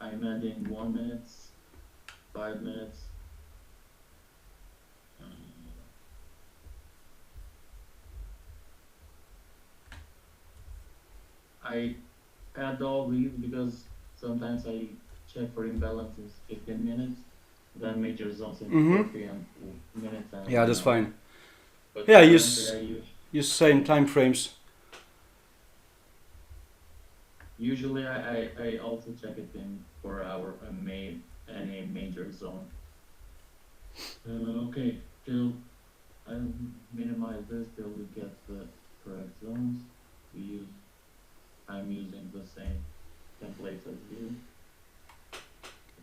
I'm adding 1 minute, 5 minutes. I add all these because sometimes I check for imbalances 15 minutes, then major zones in 40 and minutes. And yeah, that's fine. But Yeah, use same time frames. Usually I also check it in for any major zone. Okay, till I minimize this till we get the correct zones. I'm using the same templates as you.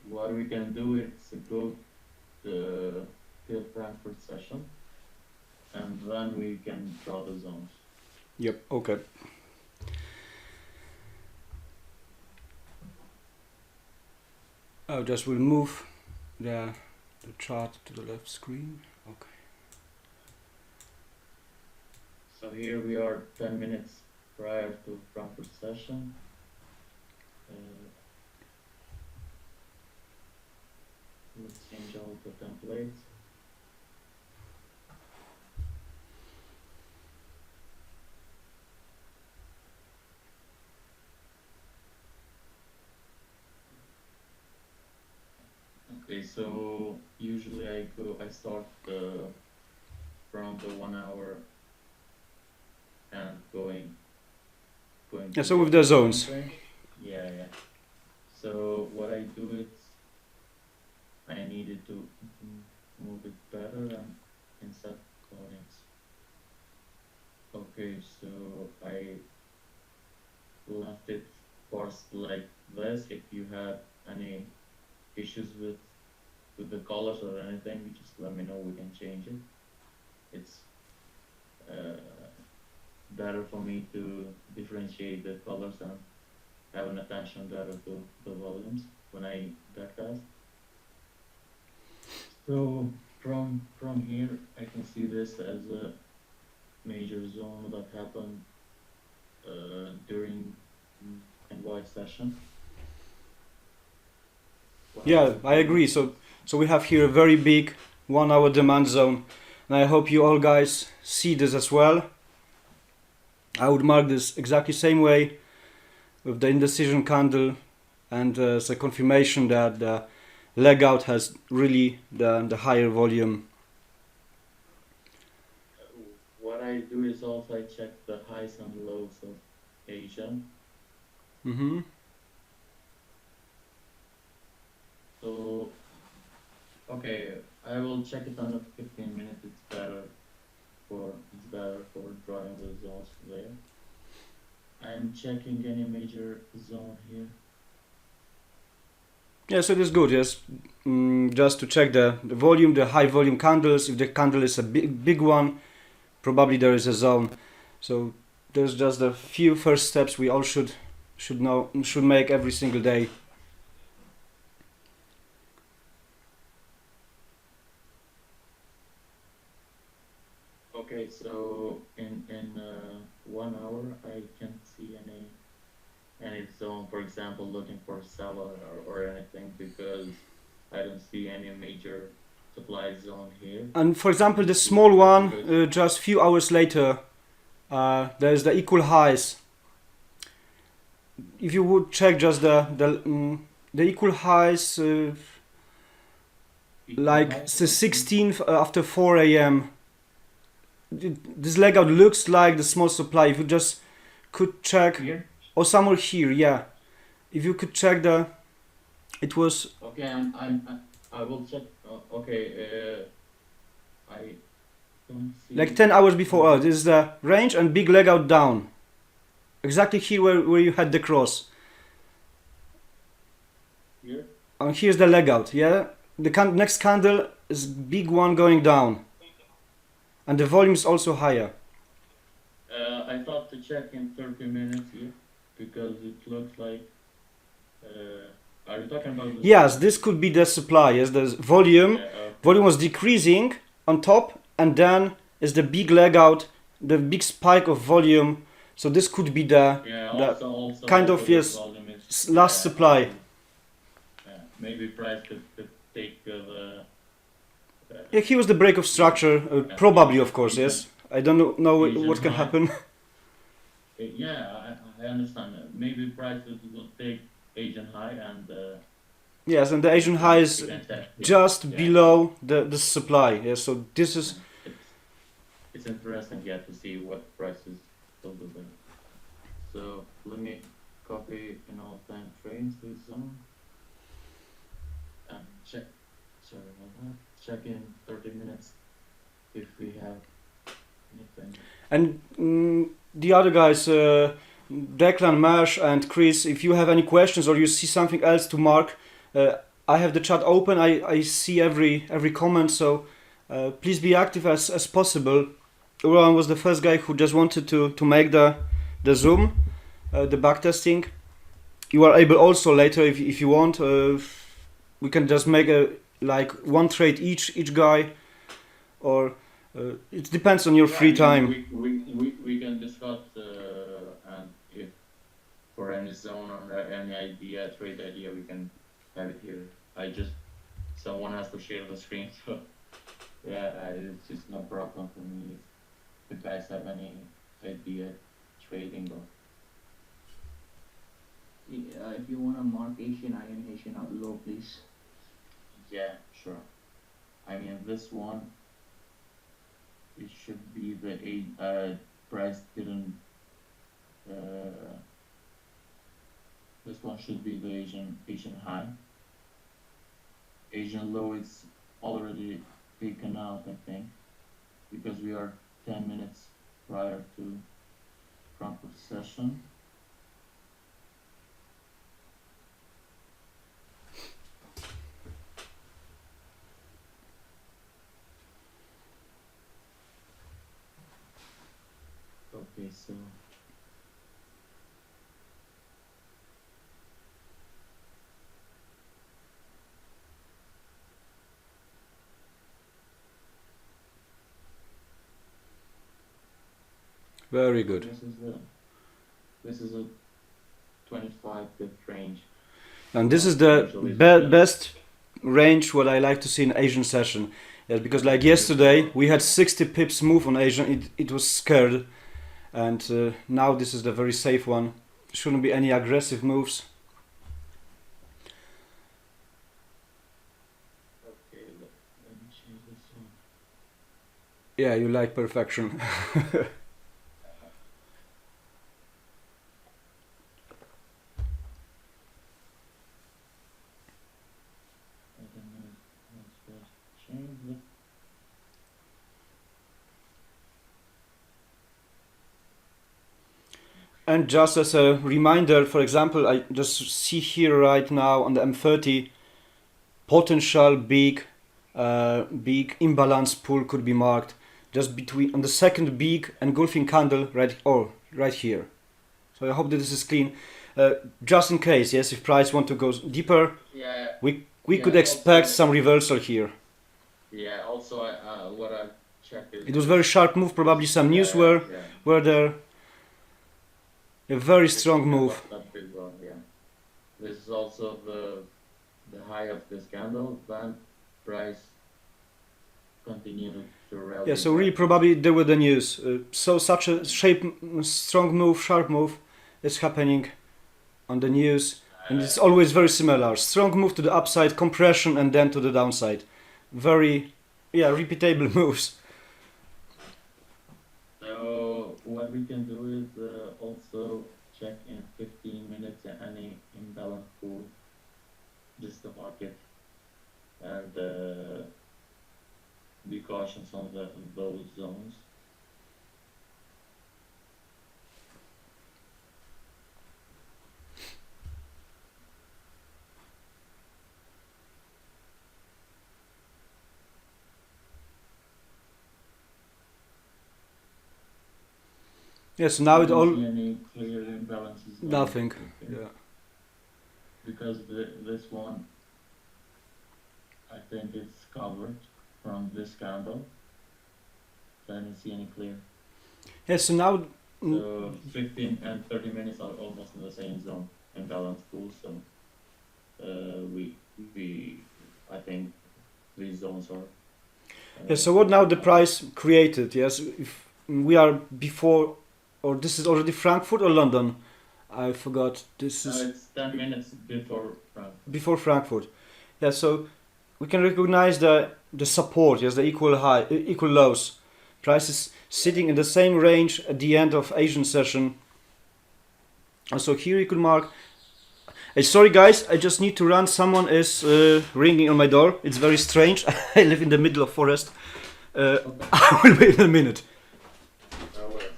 What we can do is go to the Frankfurt session, and then we can draw the zones. Yep. Okay. I'll just will move the chart to the left screen. Okay. So here we are 10 minutes prior to Frankfurt session. Let's change all the templates. Okay, so usually I start from the 1 hour and going. Yeah, so with the zones. Yeah. So what I do is I needed to move it better and insert coordinates. Okay, so I left it parsed like this. If you have any issues with the colors or anything, you just let me know, we can change it. It's better for me to differentiate the colors and have an attention better to the volumes when I backtest. So from here I can see this as a major zone that happened during NY session. Yeah, I agree. So we have here a very big 1 hour demand zone, and I hope you all guys see this as well. I would mark this exactly same way with the indecision candle, and it's a confirmation that the leg out has really the higher volume. What I do is also I check the highs and lows of Asia. So, okay, I will check it under 15 minutes. It's better for drawing the zones there. I'm checking any major zone here. Yes, it is good. Yes, just to check the volume, the high volume candles. If the candle is a big one, probably there is a zone. So there's just a few first steps we all should make every single day. Okay, so in 1 hour I can't see any zone, for example, looking for seller or anything, because I don't see any major supply zone here. And for example, the small one, just few hours later, there's the equal highs. If you would check just the equal highs, like the 16th after 4 a.m. This leg out looks like the small supply. If you just could check here, or somewhere here, yeah. If you could check it was. Okay, I will check. Okay, I don't see. Like 10 hours before. This is the range and big leg out down. Exactly here where you had the cross. Here. And here's the leg out. Yeah, the next candle is big one going down. And the volume is also higher. I thought to check in 30 minutes here because it looks like. Are you talking about? Yes, this could be the supply. Yes, the volume. Yeah, Volume was decreasing on top, and then is the big leg out, the big spike of volume. So this could be the also kind of, yes, last supply. maybe price could take Yeah, here was the break of structure. Probably, of course, yes. I don't know Asian what can high. happen. Yeah, I understand. Maybe prices will take Asian high and Yes, and the Asian high is you can check. Yeah, just yeah. below the supply. Yeah, so this is It's interesting, yeah, to see what prices will do there. So let me copy an all-time frames to zone and check. Sorry about that. Check in 30 minutes if we have anything. and the other guys, Declan, Marsh, and Chris. If you have any questions or you see something else to mark, I have the chat open. I see every comment, so please be active as possible. Uran was the first guy who just wanted to make the zoom, the backtesting. You are able also later if you want. We can just make a like one trade each guy, or it depends on your free time. We can discuss and if for any zone or any idea, trade idea, we can have it here. Someone has to share the screen, so yeah, it's just no problem for me if you guys have any idea trading or. If you want to mark Asian high and Asian out low, please. Yeah, sure. I mean, this one, it should be the price didn't. This one should be the Asian high. Asian low is already taken out, I think, because we are 10 minutes prior to front of session. Okay, so Very good. this is a 25 pip range. And this is the best range what I like to see in Asian session. Yeah, because like yesterday we had 60 pips move on Asian. It was scared, and now this is the very safe one. Shouldn't be any aggressive moves. Okay, let me change this one. Yeah, you like perfection. Change it. And just as a reminder, for example, I just see here right now on the M30, potential big imbalance pull could be marked just between on the second big engulfing candle right here. So I hope that this is clean. Just in case, yes, if price want to go deeper, Yeah. we could expect some reversal here. Yeah. Also, what I checked is It was very sharp move. Probably some news were there. A very strong move. That big one, yeah. This is also the high of this candle. Then price continued to rally. Yeah, so really probably there were the news. So such a strong move, sharp move is happening on the news. And it's always very similar. Strong move to the upside, compression, and then to the downside. Very, repeatable moves. So what we can do is also check in 15 minutes any imbalance pool, just the market, and be cautious on those zones. Yes, now it all Any clear imbalances? nothing. Okay. Yeah. Because this one, I think it's covered from this candle. I didn't see any clear. Yeah, so now So 15 and 30 minutes are almost in the same zone, imbalance pool. So we, I think, these zones are. Yeah, so what now the price created? Yes, if we are before, or this is already Frankfurt or London? I forgot. This No, is it's 10 minutes before Frankfurt. before Frankfurt. Yeah, so we can recognize the support. Yes, the equal high, equal lows. Prices sitting in the same range at the end of Asian session. And so here you could mark. Hey, sorry guys, I just need to run. Someone is ringing on my door. It's very strange. I live in the middle of forest. Okay. I will wait a minute. No worries.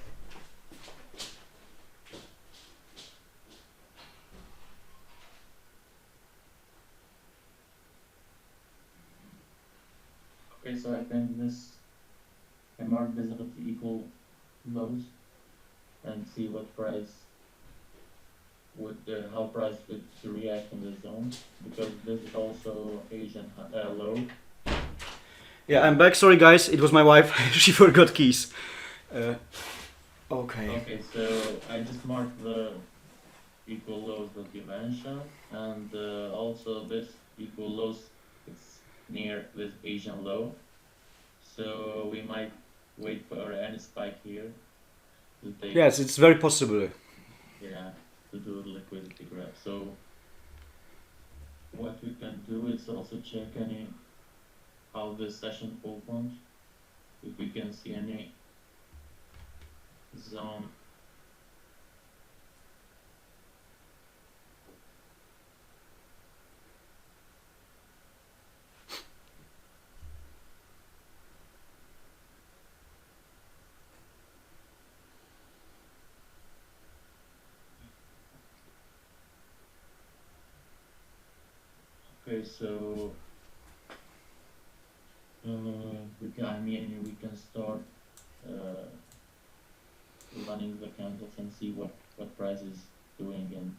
Okay, so I think this, I mark this as equal lows and see what price would, how price would react in the zone, because this is also Asian low. Yeah, I'm back. Sorry guys, it was my wife. She forgot keys. Okay. Okay, so I just marked the equal lows that you mentioned, and also this equal lows is near this Asian low. So we might wait for any spike here to take, Yes, it's very possible. yeah, to do the liquidity grab. So what we can do is also check any how the session opened, if we can see any zone. Okay, so we can, I mean, we can start running the candles and see what price is doing in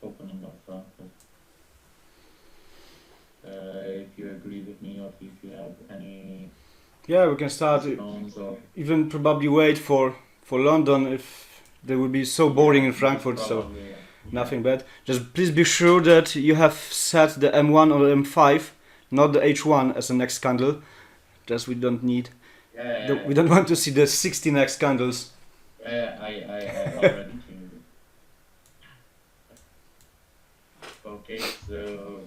opening of Frankfurt. If you agree with me, or if you have any Yeah, we can start. zones or Even probably wait for London if they would be so boring in Frankfurt. So probably, yeah. nothing bad. Just please be sure that you have set the M1 or M5, not the H1 as the next candle. Just we don't need. Yeah, We don't want to see the 60 next candles. I already changed it. Okay, so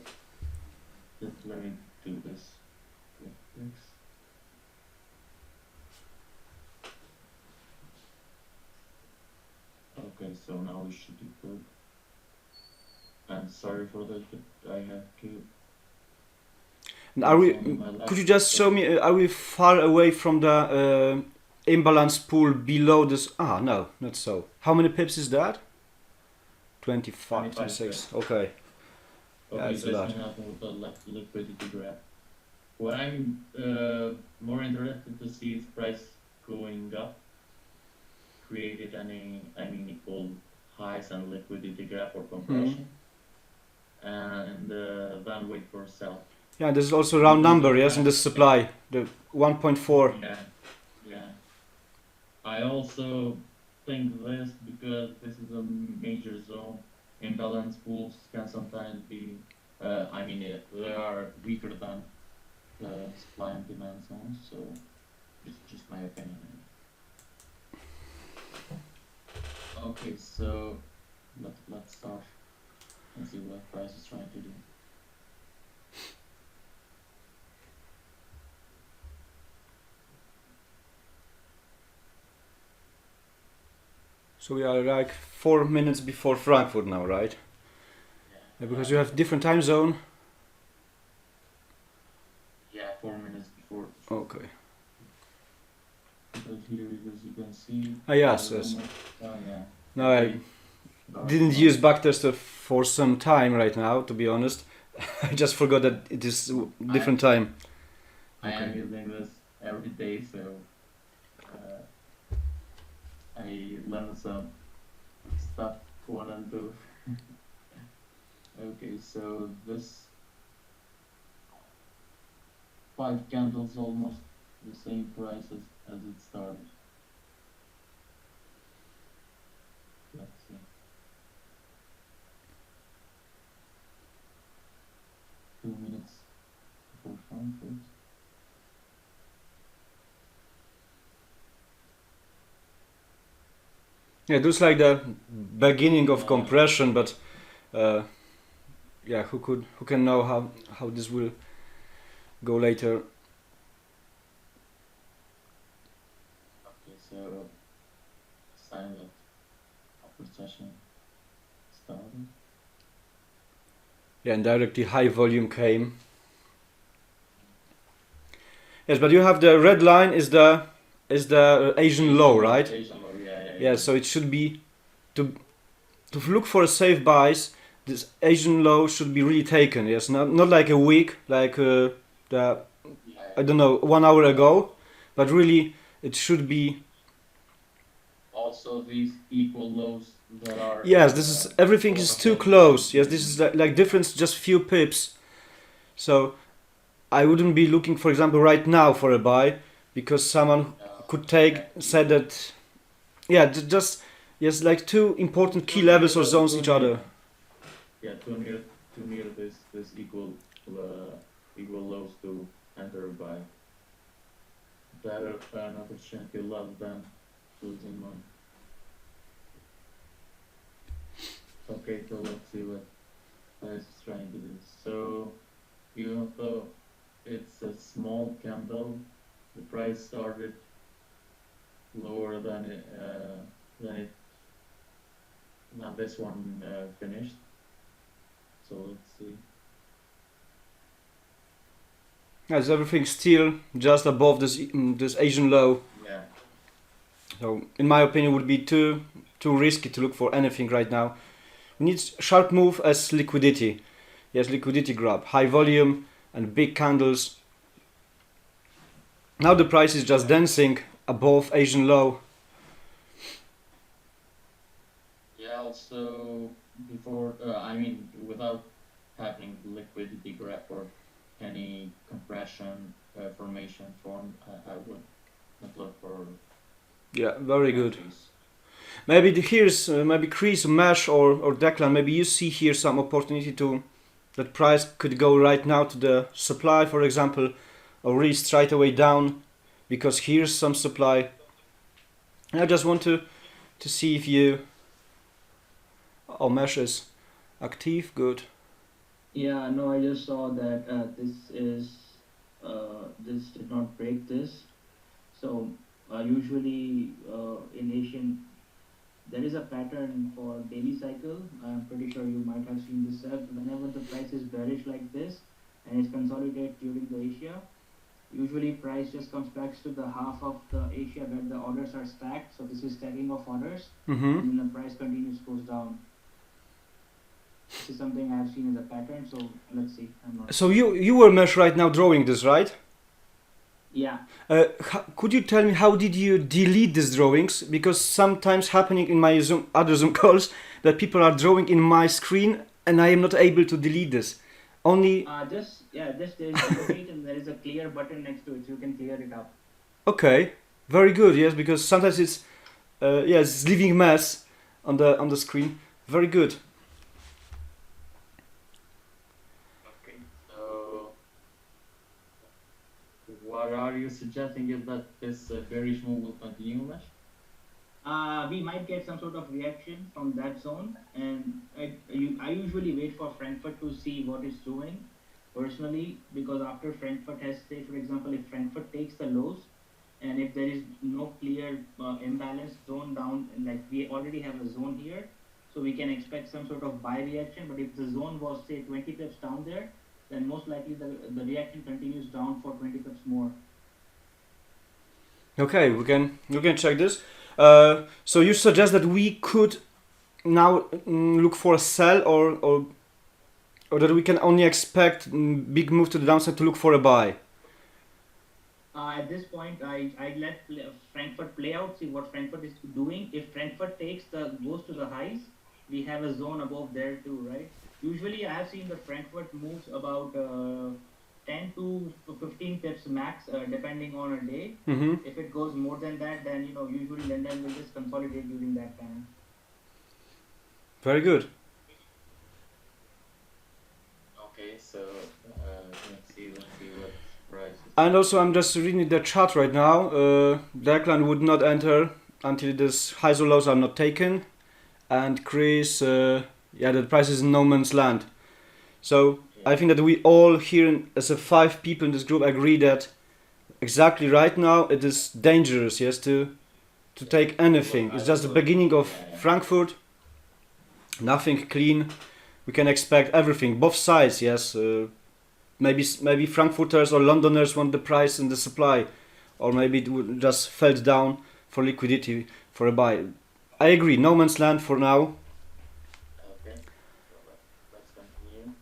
just let me do this real quick. Okay, so now we should be good. I'm sorry for that, but I have to. And are we? Only my left Could you just show me? Are we far away from the imbalance pool below this? Ah, no, not so. How many pips is that? 25, 25 26. Okay. Okay, it's so a lot. it's nothing with the liquidity graph. What I'm more interested to see is price going up, created any, I mean, equal highs and liquidity graph or compression, and then wait for sell. Yeah, there's also round number, yes, in the supply, the 1.4. Yeah, yeah. I also think this because this is a major zone. Imbalance pools can sometimes be, I mean, they are weaker than the supply and demand zones. So, just my opinion. Okay, so let's start and see what price is trying to do. So we are like 4 minutes before Frankfurt now, right? Yeah, because you have different time zone. Yeah, 4 minutes before. Okay. Because here, as you can see. Ah, yes, there's yes. almost- Oh yeah. No, I didn't use backtester for some time right now, to be honest. I just forgot that it is different time. I am Okay. using this every day, so I learned some stuff one and two. Okay, so this 5 candles almost the same price as it started. Let's see. Yeah, it looks like the beginning of compression, but yeah, who can know how this will go later. Okay, so sign of upper session starting. Yeah, and directly high volume came. Yes, but you have the red line is the Asian low, right? Asian low, yeah. Yeah, so it should be to look for a safe buys. This Asian low should be really taken. Yes, not like a week, like the I don't know 1 hour ago, but really it should be. Also, these equal lows that are. Yes, this is everything is too close. Yes, this is like difference just few pips. So I wouldn't be looking, for example, right now for a buy because someone could said that. Yeah, just yes, like two important key levels or zones each other. Yeah, too near this equal lows to enter by. Better an opportunity love than losing money. Okay, so let's see what price is trying to do. So even though it's a small candle, the price started lower than this one finished. So let's see. Yes, everything still just above this Asian low. Yeah. So in my opinion, would be too risky to look for anything right now. We need sharp move as liquidity. Yes, liquidity grab, high volume and big candles. Now the price is just dancing above Asian low. Yeah. Also, before without having liquidity grab or any compression formation formed, I would not look for. Yeah, very good. entries. Maybe here's maybe Chris, Mesh or Declan. Maybe you see here some opportunity to that price could go right now to the supply, for example, or really straight away down, because here's some supply. I just want to see if you. Oh, Mesh is active. Good. Yeah, no, I just saw that this did not break this. So usually in Asian, there is a pattern for daily cycle. I'm pretty sure you might have seen this. Whenever the price is bearish like this and it's consolidated during the Asia, usually price just comes back to the half of the Asia where the orders are stacked. So this is stacking of orders, Mm-hmm. and then the price continues goes down. This is something I have seen as a pattern. So let's see. I'm not. So you were Mesh right now drawing this, right? Yeah. Could you tell me how did you delete these drawings? Because sometimes happening in my other Zoom calls that people are drawing in my screen and I am not able to delete this. Only Just there is a delete and there is a clear button next to it. So you can clear it up. okay, very good. Yes, because sometimes it's it's leaving mess on the screen. Very good. Okay. So, what are you suggesting is that this bearish move will continue, Mesh? We might get some sort of reaction from that zone, and I usually wait for Frankfurt to see what it's doing personally, because after Frankfurt has, say for example, if Frankfurt takes the lows and if there is no clear imbalance zone down, like we already have a zone here, so we can expect some sort of buy reaction. But if the zone was say 20 pips down there, then most likely the reaction continues down for 20 pips more. Okay, we can check this. So you suggest that we could now look for a sell or that we can only expect big move to the downside to look for a buy. At this point, I let Frankfurt play out, see what Frankfurt is doing. If Frankfurt goes to the highs, we have a zone above there too, right? Usually, I have seen the Frankfurt moves about 10 to 15 pips max, depending on a day. Mm-hmm. If it goes more than that, then usually London will just consolidate during that time. Very good. Okay, so let's see what price is. And also, I'm just reading the chat right now. Declan would not enter until this highs or lows are not taken. And Chris, yeah, the price is in no man's land. So I think that we all here, as a 5 people in this group, agree that exactly right now it is dangerous, yes, to take anything. It's just the beginning of Frankfurt. Nothing clean. We can expect everything, both sides, yes. Maybe Frankfurters or Londoners want the price and the supply, or maybe it would just fell down for liquidity for a buy. I agree, no man's land for now. Okay, so let's continue.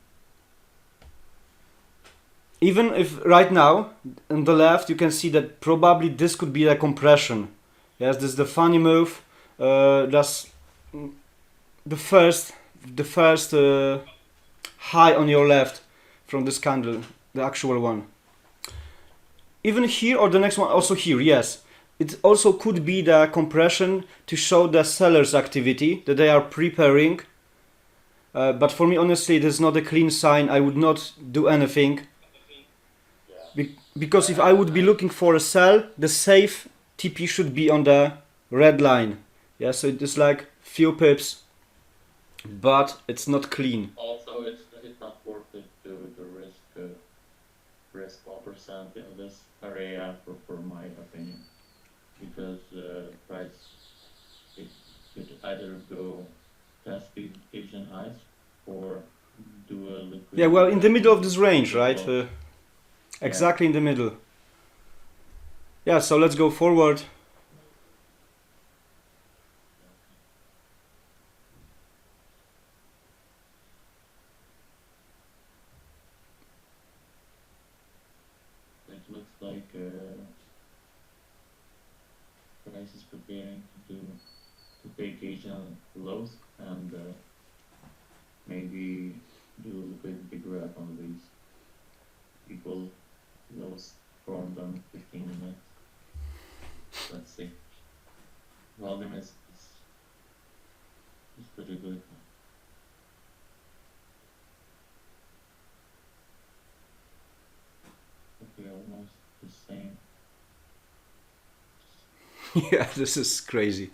Even if right now on the left you can see that probably this could be a compression. Yes, this is the funny move. Just the first high on your left from this candle, the actual one. Even here or the next one, also here, yes. It also could be the compression to show the sellers' activity, that they are preparing. But for me, honestly, it is not a clean sign. I would not do anything. Because if I would be looking for a sell, the safe TP should be on the red line. Yeah, so it is like few pips, but it's not clean. Also, it's not worth it to risk 1% in this area, for my opinion, because price it could either go past the Asian highs or do a liquid. Yeah, well, in the middle of this range, right? Exactly in the middle. Yeah, so let's go forward. It looks like price is preparing to take Asian lows and maybe do a liquidity grab on these equal lows formed on 15 minutes. Let's see. Volume is pretty good. Okay, almost the same. Yeah, this is crazy.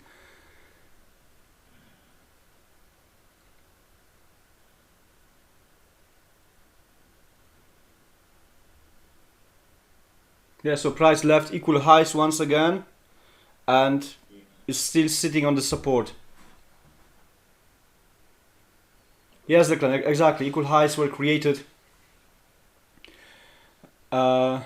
Yeah, so price left equal highs once again and is still sitting on the support. Yes, Declan, exactly. Equal highs were created. Yeah,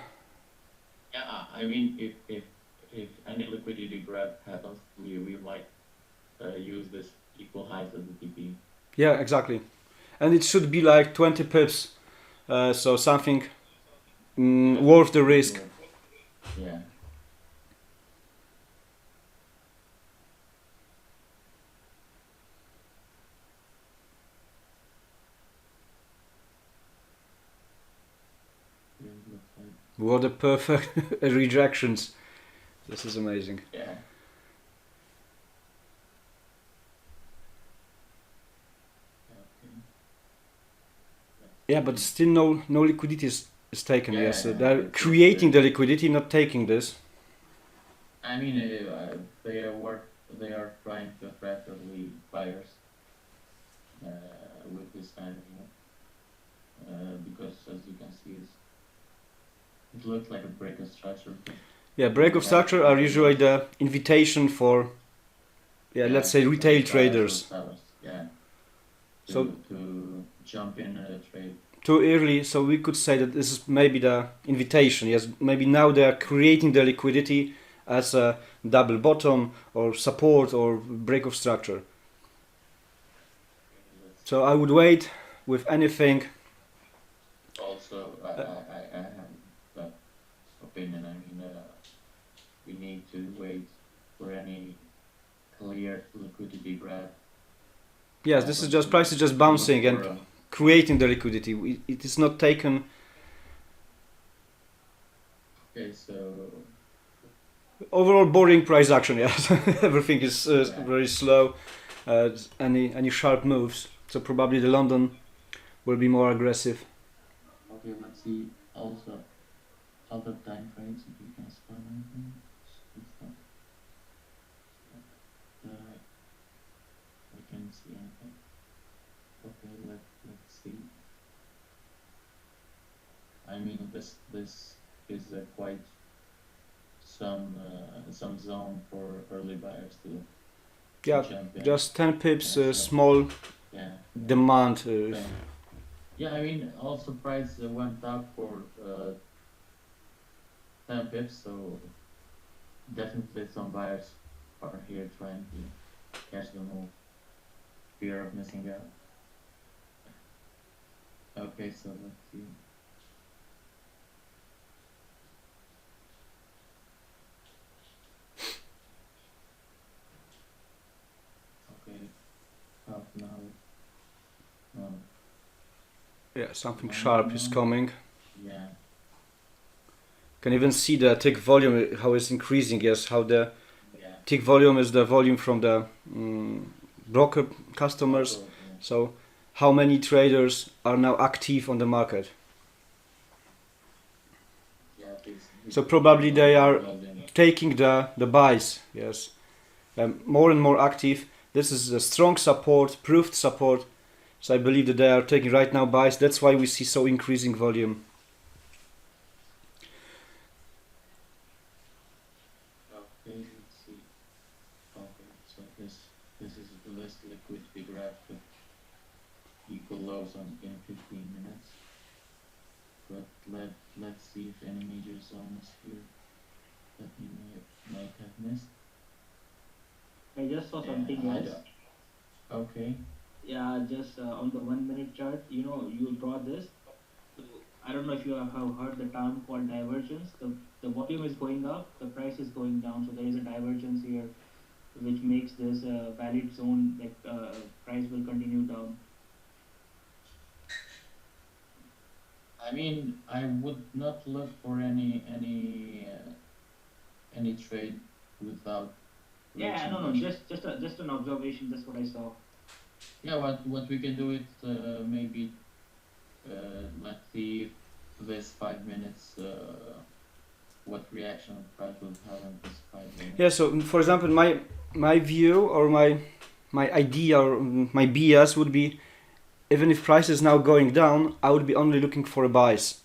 I mean, if any liquidity grab happens, we might use this equal highs as the TP. Yeah, exactly. And it should be like 20 pips. So something worth the risk. Yeah. What a perfect rejections. This is amazing. Yeah. Yeah, but still no liquidity is taken. Yeah, Yes, so yeah, they're it's creating the liquidity, not taking this. I mean, they are trying to attract early buyers with this kind of because as you can see, it looks like a break of structure. Yeah, break of structure are usually the invitation for, let's say retail traders. Yeah. So to jump in a trade. Too early, so we could say that this is maybe the invitation. Yes, maybe now they are creating the liquidity as a double bottom or support or break of structure. So I would wait with anything. Also, I have that opinion. I mean, we need to wait for any clear liquidity grab. Yes, this is just price is just bouncing and creating the liquidity. It is not taken. Okay, so Overall boring price action. Yes, everything is very slow. Any sharp moves. So probably the London will be more aggressive. okay, let's see also other time frames if you can spell anything. this is quite some zone for early buyers to Yeah, jump in. just 10 pips, Yeah, so- small Yeah. demand. Yeah, I mean, also price went up for 10 pips, so definitely some buyers are here trying to catch the move. Fear of missing out. Okay, so let's see. Okay, half an hour. No, Yeah, something One sharp is now. coming. yeah. Can even see the tick volume, how it's increasing. Yes, how the Yeah. tick volume is the volume from the broker customers. Also, So, how many traders are now active on the market? yeah, So probably they are building. taking the buys. Yes, more and more active. This is a strong support, proved support. So I believe that they are taking right now buys. That's why we see so increasing volume. Okay, let's see. Okay, so this is the list liquidity graph with equal lows in 15 minutes. But let's see if any major zones here that we might have missed. I just saw Yeah, something I else. don't- Okay. Yeah, just on the 1 minute chart, you draw this. So I don't know if you have heard the term called divergence. The volume is going up, the price is going down, so there is a divergence here, which makes this a valid zone. Like price will continue down. I mean, I would not look for any trade without. Yeah, reaching no, those. just an observation. That's what I saw. Yeah, what we can do is maybe let's see if this 5 minutes what reaction price will have in this 5 minutes. Yeah. So for example, my view or my idea or my bias would be, even if price is now going down, I would be only looking for buys.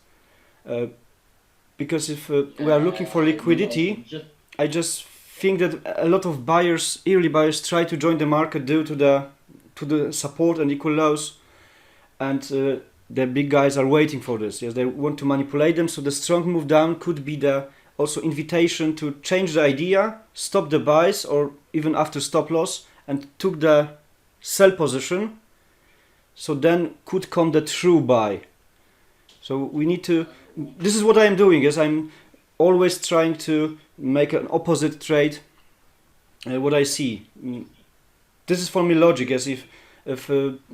Because if we are looking for I would liquidity, also just I just think that a lot of buyers, early buyers, try to join the market due to the support and equal lows, and the big guys are waiting for this. Yes, they want to manipulate them. So the strong move down could be the also invitation to change the idea, stop the buys, or even after stop loss, and took the sell position. So then could come the true buy. So we need to. This is what I am doing. Yes, I'm always trying to make an opposite trade. What I see. This is for me logic. Yes, if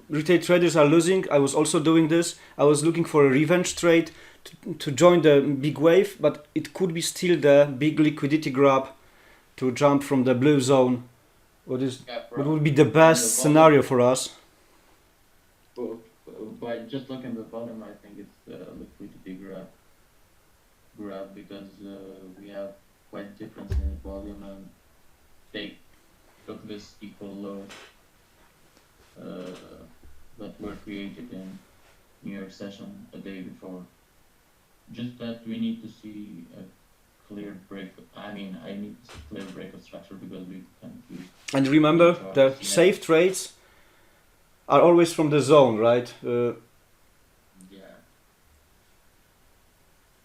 retail traders are losing, I was also doing this. I was looking for a revenge trade to join the big wave, but it could be still the big liquidity grab to jump from the blue zone. What would be the best scenario for us? By just looking at the bottom, I think it's liquidity grab because we have quite difference in volume and they took this equal low that were created in New York session a day before. Just that we need to see a clear break. I mean, I need to see clear break of structure because we can't use. And remember, the Yeah. safe trades are always from the zone, right?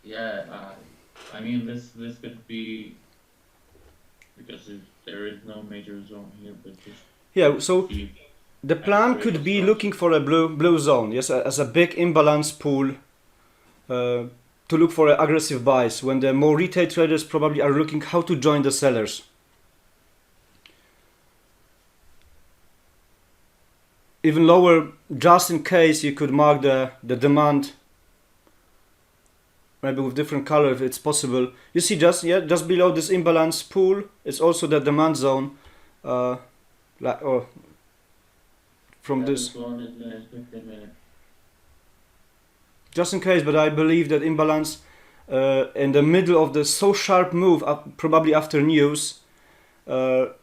Yeah. I mean, this could be because there is no major zone here, but just Yeah. So see. the plan could be looking for a blue zone, yes, as a big imbalance pool to look for aggressive buys when the more retail traders probably are looking how to join the sellers. Even lower, just in case you could mark the demand, maybe with different color if it's possible. You see just below this imbalance pool, it's also the demand zone, or from this. One is 15 minutes. Just in case, but I believe that imbalance in the middle of the so sharp move, probably after news. Yeah,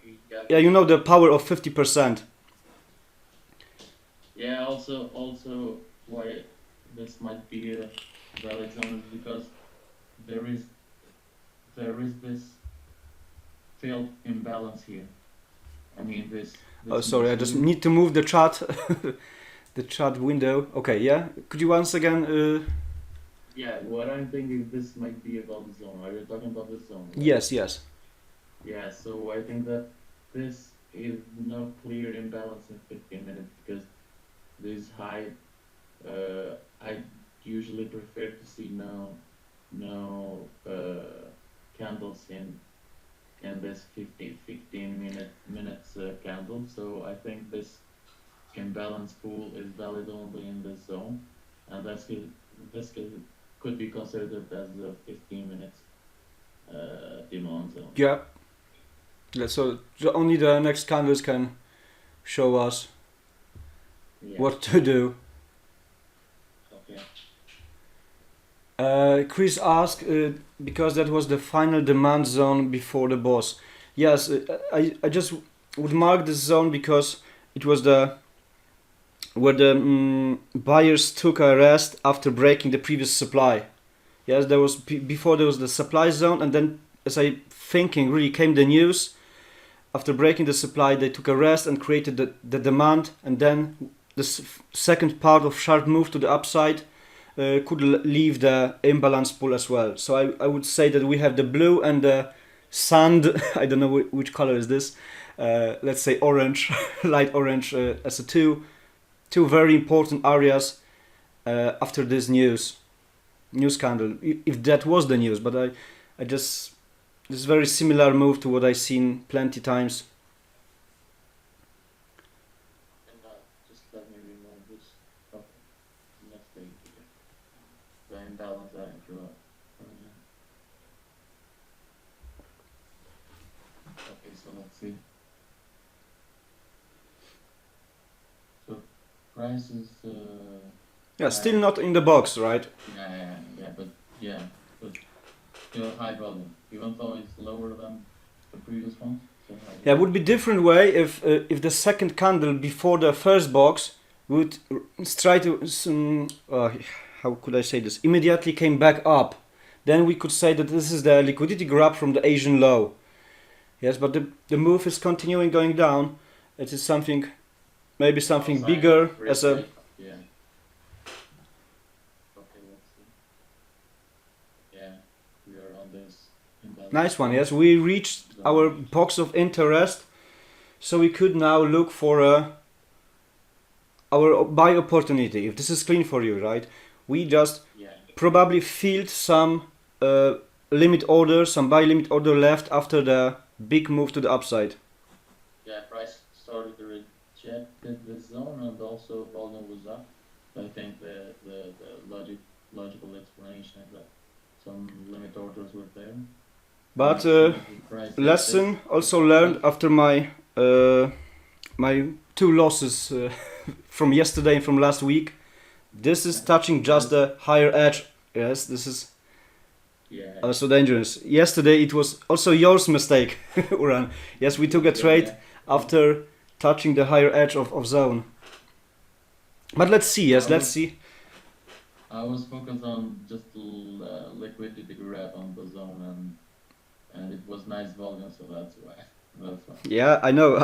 you know the power of 50%. Yeah. Also, why this might be valid zone is because there is there is this field imbalance here. I mean Oh, this sorry, I just machine. need to move the chat, the chat window. Okay, yeah. Could you once again? Yeah, what I'm thinking this might be about the zone. Are you talking about the zone, right? Yes, yes. Yeah, so I think that this is not clear imbalance in 15 minutes because this height, I usually prefer to see no candles in this 15 minutes candle. So I think this imbalance pool is valid only in this zone, and this could be considered as a 15 minutes demand zone. Yeah. So only the next candles can show us Yeah. what to do. Okay. Chris asked because that was the final demand zone before the boss. Yes, I just would mark this zone because it was the where the buyers took a rest after breaking the previous supply. Yes, there was before there was the supply zone, and then as I thinking really came the news. After breaking the supply, they took a rest and created the demand, and then the second part of sharp move to the upside could leave the imbalance pool as well. So I would say that we have the blue and the sand. I don't know which color is this. Let's say orange, light orange, as a two very important areas after this news scandal. If that was the news, but I just this is very similar move to what I've seen plenty times. And just let me remove this. Okay. Next thing here. The imbalance I drew up. Okay, so let's see. So price is Yeah, still not in the box, right? but still high volume, even though it's lower than the previous one. Yeah, it would be different way if the second candle before the first box would try to how could I say this, immediately came back up. Then we could say that this is the liquidity grab from the Asian low. Yes, but the move is continuing going down. It is something, maybe something Outside bigger risk as a rate. Yeah. Okay, let's see. Yeah, we are on this imbalance. nice one. Yes, we reached our box of interest, so we could now look for our buy opportunity. If this is clean for you, right? We just Yeah. probably filled some limit order, some buy limit order left after the big move to the upside. Yeah, price started to reject the zone and also volume was up. I think the logical explanation is that some limit orders were there. But And the price hit lesson this. also learned after my my two losses from yesterday and from last week. This is touching just the higher edge. Yes, this is Yeah. also dangerous. Yesterday it was also yours mistake, Uran. Yes, we took a trade Yeah. after touching the higher edge of zone. But let's see. Yes, let's see. I was focused on just liquidity grab on the zone and it was nice volume, so that's why. That's why. Yeah, I know.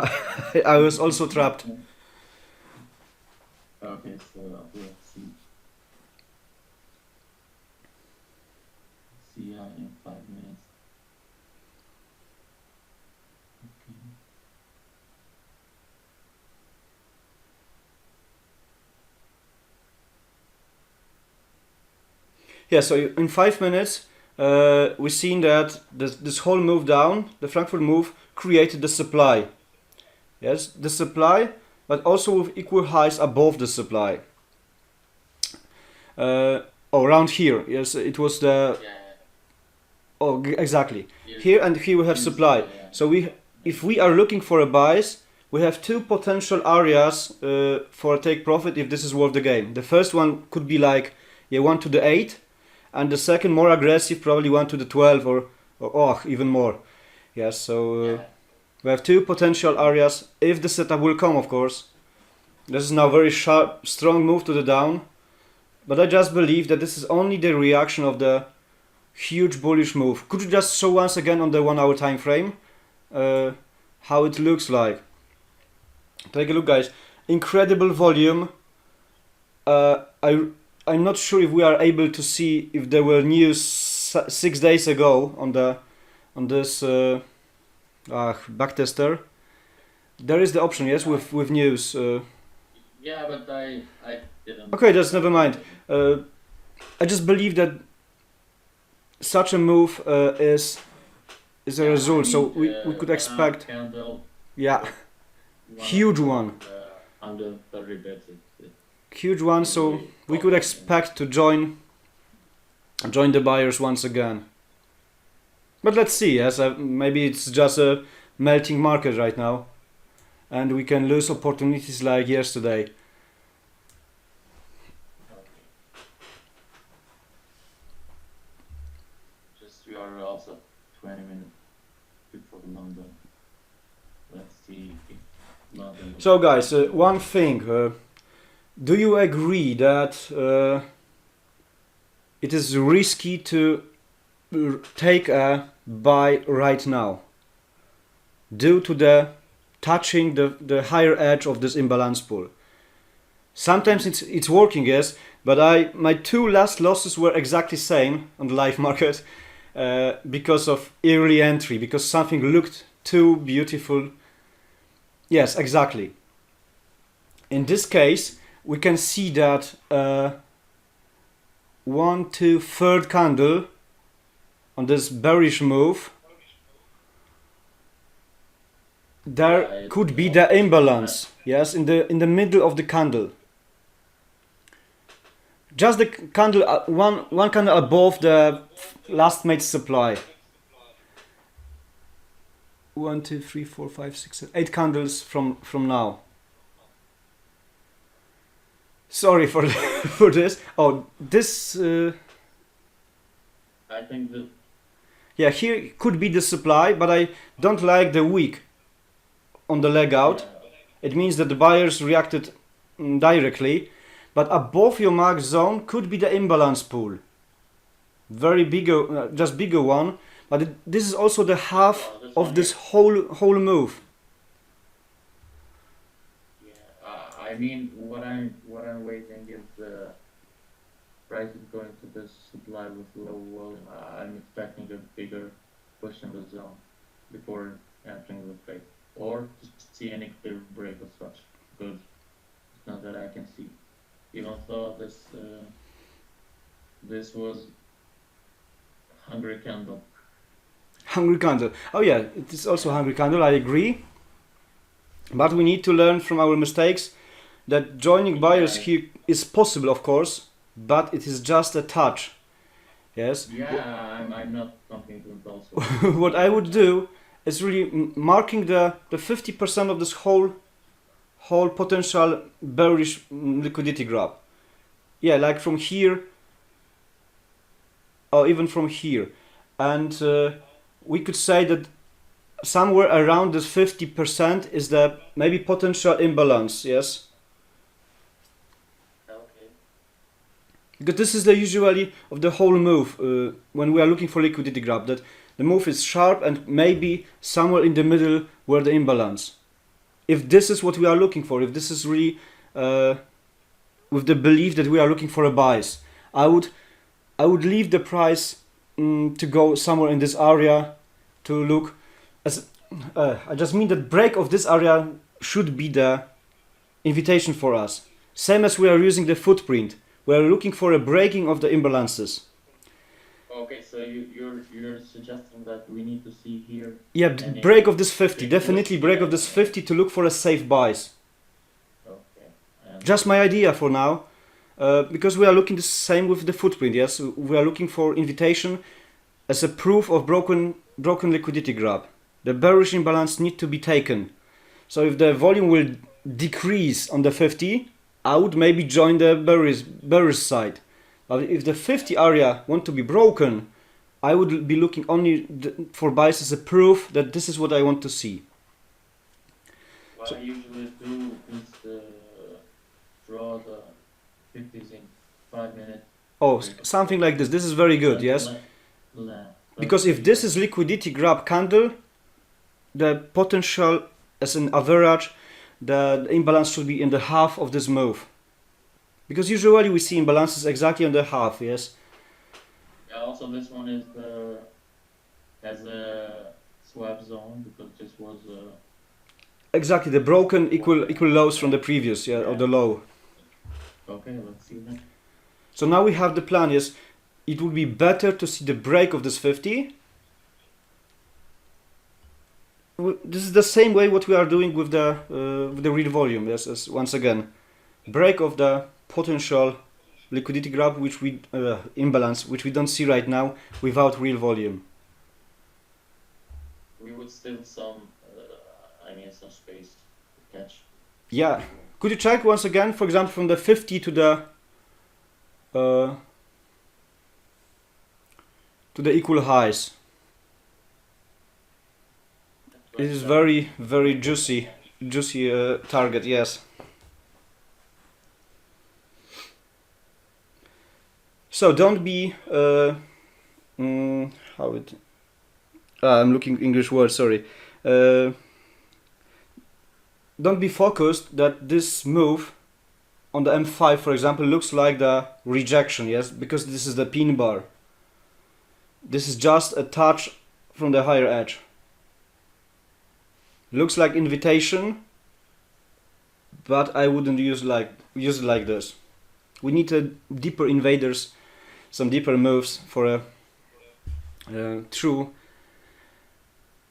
I was also trapped. Okay, so let's see. See in 5 minutes. Okay. Yeah, so in 5 minutes, we've seen that this whole move down, the Frankfurt move, created the supply. Yes, the supply, but also with equal highs above the supply. Around here, yes, it was the Yeah. exactly here and here we have supply. Yeah. So if we are looking for a buys, we have two potential areas for a take profit if this is worth the game. The first one could be like 1 to the 8, and the second more aggressive probably 1 to the 12 or even more. Yes, so Yeah. we have two potential areas if the setup will come, of course. This is now very sharp, strong move to the down. but I just believe that this is only the reaction of the huge bullish move. Could you just show once again on the 1 hour time frame how it looks like? Take a look, guys. Incredible volume. I'm not sure if we are able to see if there were news 6 days ago on this backtester. There is the option, yes, with news. Yeah, but I didn't. Okay, that's never mind. I just believe that such a move is a result, so we could expect, Candle, yeah, huge one. Under 30 bits. Huge one, so we could expect to join the buyers once again. But let's see, yes, maybe it's just a melting market right now, and we can lose opportunities like yesterday. Just we are also 20 minutes before London. Let's see if London. So guys, one thing, do you agree that it is risky to take a buy right now due to the touching the higher edge of this imbalance pool? Sometimes it's working, yes, but my 2 last losses were exactly same on the live market because of early entry, because something looked too beautiful. Yes, exactly. In this case, we can see that 1, 2, third candle on this bearish move. There could be the imbalance, yes, in the middle of the candle. Just the candle, one candle above the last made supply. 1, 2, 3, 4, 5, 6, 7, 8 candles from now. Sorry for for this. Oh, this. I think that. Yeah, here could be the supply, but I don't like the wick on the leg out. It means that the buyers reacted directly, but above your mark zone could be the imbalance pool. Very bigger, just bigger one, but this is also the half of this whole move. Yeah, I mean, what I'm waiting is the price is going to this supply with low volume. I'm expecting a bigger push in the zone before entering the trade, or to see any clear break of such. Because it's not that I can see. Even though this was hungry candle. Hungry candle. Oh yeah, it is also hungry candle, I agree. But we need to learn from our mistakes that joining buyers here is possible, of course, but it is just a touch. Yes? Yeah, I'm not confident also. What I would do is really marking the 50% of this whole potential bearish liquidity grab. Yeah, like from here, or even from here. And we could say that somewhere around this 50% is the maybe potential imbalance, yes? Okay. Because this is the usually of the whole move when we are looking for liquidity grab, that the move is sharp and maybe somewhere in the middle where the imbalance. If this is what we are looking for, if this is really with the belief that we are looking for a buys, I would leave the price to go somewhere in this area to look as I just mean that break of this area should be the invitation for us. Same as we are using the footprint, we are looking for a breaking of the imbalances. Okay, so you're suggesting that we need to see here. Yeah, break of this 50, definitely break of this 50 to look for a safe buys. Okay. Just my idea for now, because we are looking the same with the footprint. Yes, we are looking for invitation as a proof of broken liquidity grab. The bearish imbalance need to be taken. So if the volume will decrease on the 50, I would maybe join the bearish side. But if the 50 area want to be broken, I would be looking only for buys as a proof that this is what I want to see. What I usually do is draw the 50s in 5 minutes. Oh, something like this. This is very good, yes? Because if this is liquidity grab candle, the potential as an average, the imbalance should be in the half of this move. Because usually we see imbalances exactly on the half, yes? Yeah, also this one is has a swap zone because this was Exactly, the broken equal lows from the previous, yeah, or the low. okay. Let's see that. So now we have the plan, yes? It would be better to see the break of this 50. This is the same way what we are doing with the real volume, yes? As once again, break of the potential liquidity grab, which we imbalance, which we don't see right now without real volume. We would still some, some space to catch. Yeah. Could you check once again, for example, from the 50 to the equal highs? It is very, very juicy target, yes. So don't be I'm looking English word, sorry. Don't be focused that this move on the M5, for example, looks like the rejection, yes, because this is the pin bar. This is just a touch from the higher edge. Looks like invitation, but I wouldn't use it like this. We need deeper invaders, some deeper moves for a true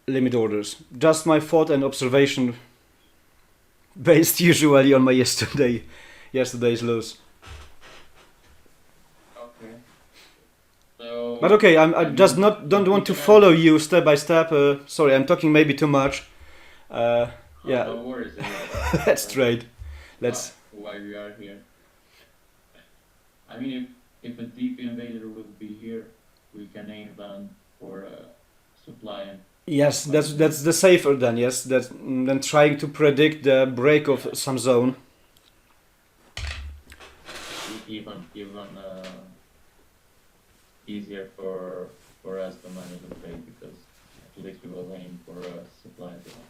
limit orders. Just my thought and observation, based usually on my yesterday's lows. Okay. So. But okay, I just don't want to follow you step by step. Sorry, I'm talking maybe too much. Yeah. No worries. Let's trade. Let's. Why we are here. I mean, if a deep invader would be here, we can aim down for supply and. Yes, that's the safer then. Yes, than trying to predict the break of some zone. Even easier for us to manage the trade because at least we will aim for supply as well.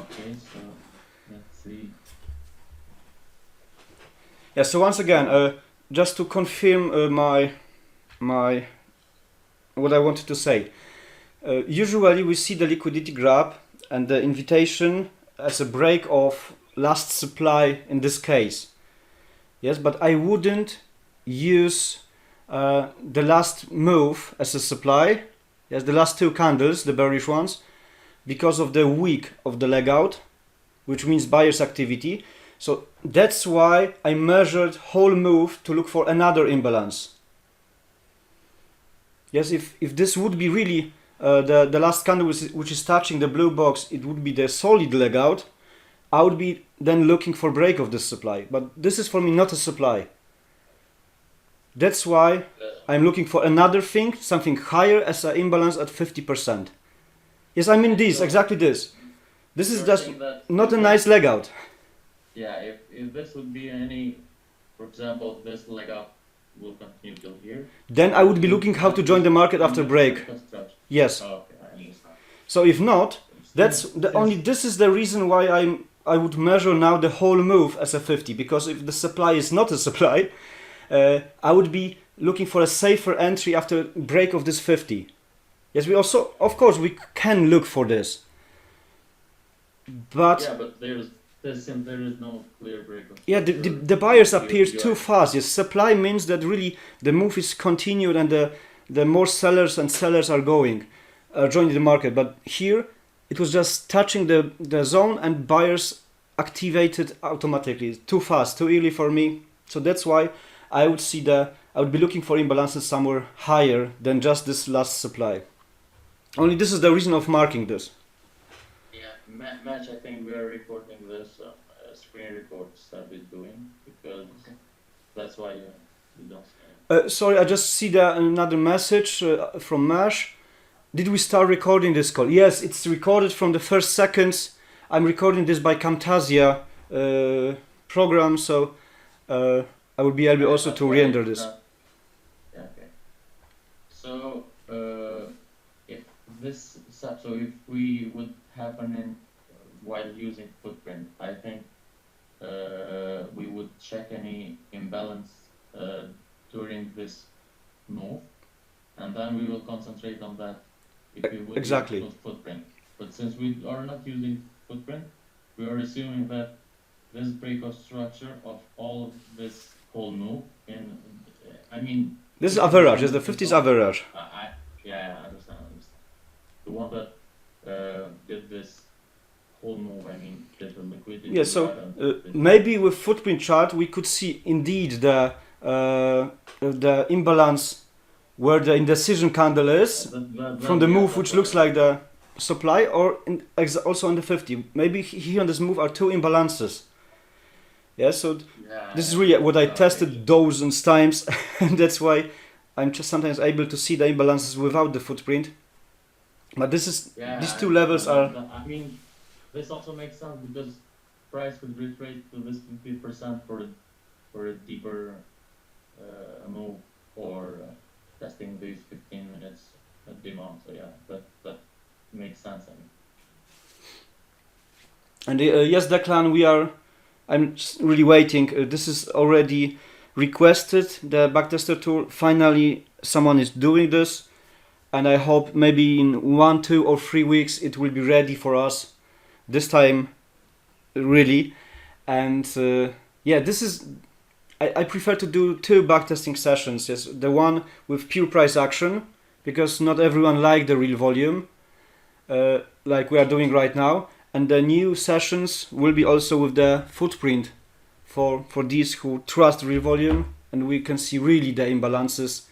Okay, so let's see. Yeah. So once again, just to confirm my what I wanted to say. Usually we see the liquidity grab and the invitation as a break of last supply in this case. Yes, but I wouldn't use the last move as a supply. Yes, the last two candles, the bearish ones, because of the week of the leg out, which means buyer's activity. So that's why I measured whole move to look for another imbalance. Yes, if this would be really the last candle which is touching the blue box, it would be the solid leg out. I would be then looking for break of this supply. But this is for me not a supply. That's why I'm looking for another thing, something higher as an imbalance at 50%. Yes, I mean this, exactly this. This is just not a nice leg out. Yeah, if this would be any, for example, this leg up will continue till here. Then I would be looking how to join the market after break. Yes. Oh, okay, I understand. So if not, that's the only. This is the reason why I would measure now the whole move as a 50, because if the supply is not a supply, I would be looking for a safer entry after break of this 50. Yes, we also, of course, we can look for this, but yeah, but there is no clear break. Yeah, the buyers appear too fast. Yes, supply means that really the move is continued and the more sellers and sellers are joining the market. But here it was just touching the zone and buyers activated automatically. Too fast, too early for me. So that's why I would be looking for imbalances somewhere higher than just this last supply. Only this is the reason of marking this. Yeah, Match, I think we are recording this screen records that we're doing because that's why you don't. Sorry, I just see another message from Mash. Did we start recording this call? Yes, it's recorded from the first seconds I'm recording this by Camtasia program, so I will be able Okay, also that's to why render it's this. not. Yeah, okay. So, if so if we would happen in while using footprint, I think we would check any imbalance during this move, and then we will concentrate on that if we would Exactly. use footprint. But since we are not using footprint, we are assuming that this breakout structure of all of this whole move in, I mean, This is 50% average. It's the of this 50s all, average. yeah, I understand. The one that did this whole move, I mean, did the liquidity Yeah. So right on this. maybe with footprint chart we could see indeed the imbalance where the indecision candle is from the move, which looks like the supply, or also on the 50. Maybe here on this move are two imbalances. Yeah, so this is really what I tested dozens times, and that's why I'm just sometimes able to see the imbalances without the footprint. But these two levels are. I mean, this also makes sense because price could retrace to this 50% for a deeper move or testing these 15 minutes demand. So yeah, that makes sense. I mean. And yes, Declan, I'm just really waiting. This is already requested, the backtester tool. Finally, someone is doing this, and I hope maybe in 1, 2, or 3 weeks it will be ready for us. This time, really. And yeah, this is. I prefer to do 2 backtesting sessions. Yes, the one with pure price action, because not everyone like the real volume, like we are doing right now. And the new sessions will be also with the footprint for these who trust real volume, and we can see really the imbalances.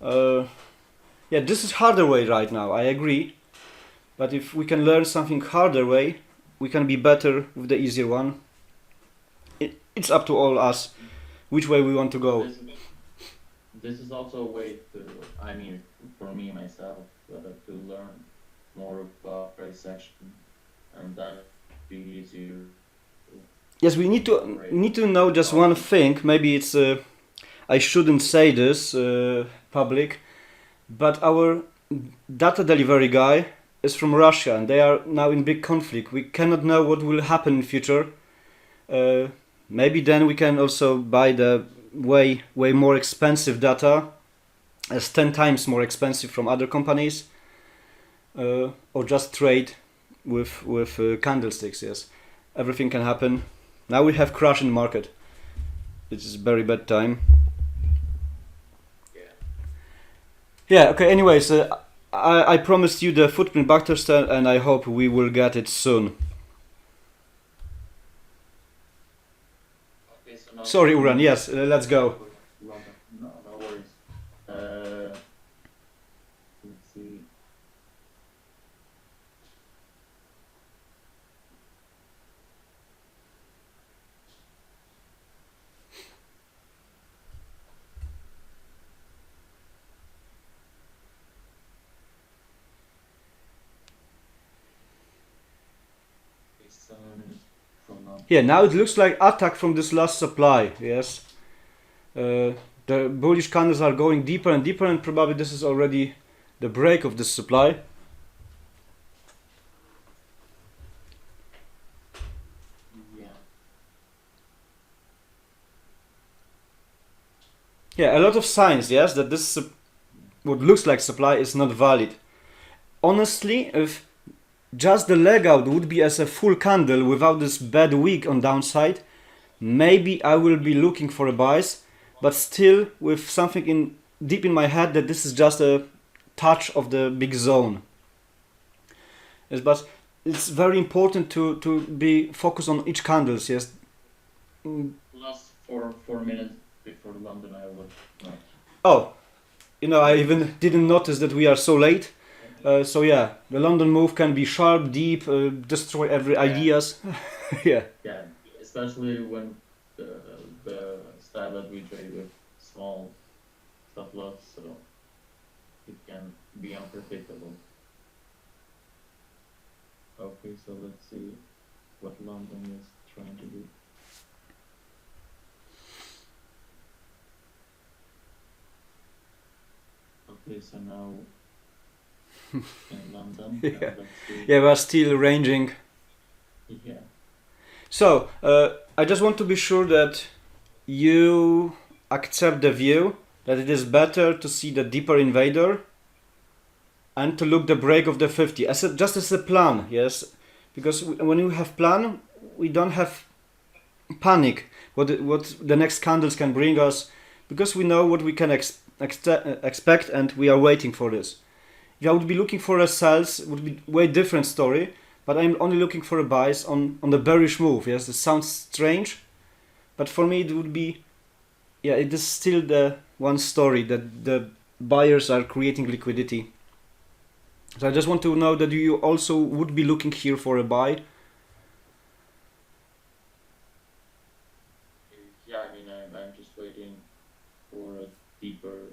Yeah, this is harder way right now, I agree. But if we can learn something harder way, we can be better with the easier one. It's up to all us which way we want to go. This is also a way to, I mean, for me myself, to learn more about price action, and then be easier. Yes, we need to know just one thing. Maybe it's I shouldn't say this public, but our data delivery guy is from Russia, and they are now in big conflict. We cannot know what will happen in future. Maybe then we can also buy the way more expensive data, as 10 times more expensive from other companies, or just trade with candlesticks. Yes, everything can happen. Now we have crash in the market. It is very bad time. Yeah. Okay. Anyways, I promised you the footprint backtester, and I hope we will get it soon. Okay, so now Sorry, Uran. Yes, let's go. No worries. Let's see. Yeah, now it looks like attack from this last supply. Yes, the bullish candles are going deeper and deeper, and probably this is already the break of this supply. Yeah, a lot of signs. Yes, that this what looks like supply is not valid. Honestly, if just the leg out would be as a full candle without this bad wick on downside, maybe I will be looking for a buys, but still with something deep in my head that this is just a touch of the big zone. Yes, but it's very important to be focused on each candles. Yes. Last 4 minutes before London, I would. Oh, I even didn't notice that we are so late. So yeah, the London move can be sharp, deep, destroy every ideas. Yeah. Yeah, especially when the style that we trade with small stop loss, so it can be unpredictable. Okay, so let's see. what London is trying to do. Okay, so now in London, Yeah. let's see. Yeah, we're still ranging. Yeah. So, I just want to be sure that you accept the view that it is better to see the deeper invader and to look the break of the 50 as just as a plan, yes, because when you have plan, we don't have panic what the next candles can bring us, because we know what we can expect, and we are waiting for this. If I would be looking for a sells, it would be way different story, but I'm only looking for a buys on the bearish move. Yes, it sounds strange, but for me it would be, yeah, it is still the one story that the buyers are creating liquidity. So I just want to know that you also would be looking here for a buy. Yeah, I mean, I'm just waiting for a deeper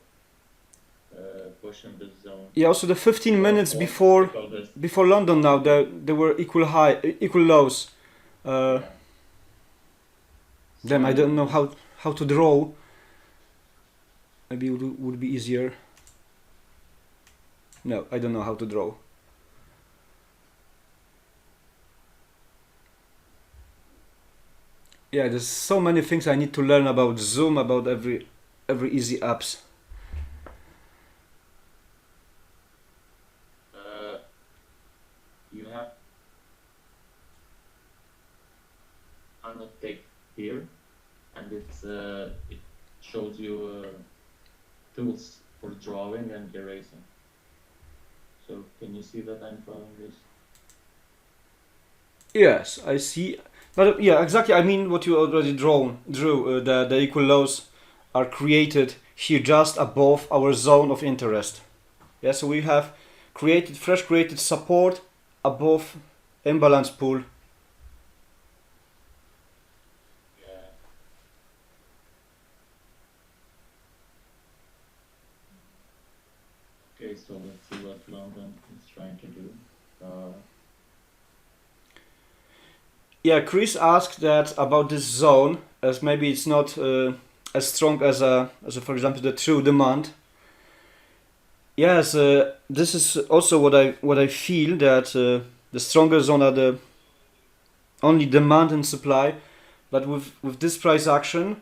push in this zone. Yeah, also the 15 minutes Or before because this, before London now, there were equal lows. yeah. Then I So, don't know how to draw. Maybe it would be easier. No, I don't know how to draw. Yeah, there's so many things I need to learn about Zoom, about every easy apps. you have annotate here, and it shows you tools for drawing and erasing. So can you see that I'm drawing this? Yes, I see. But yeah, exactly. I mean, what you already drew. The equal lows are created here just above our zone of interest. Yeah, so we have fresh created support above imbalance pool. Yeah. Okay, so let's see what London is trying to do. Yeah, Chris asked that about this zone, as maybe it's not as strong as for example the true demand. Yes, this is also what I feel, that the stronger zone are the only demand and supply, but with this price action,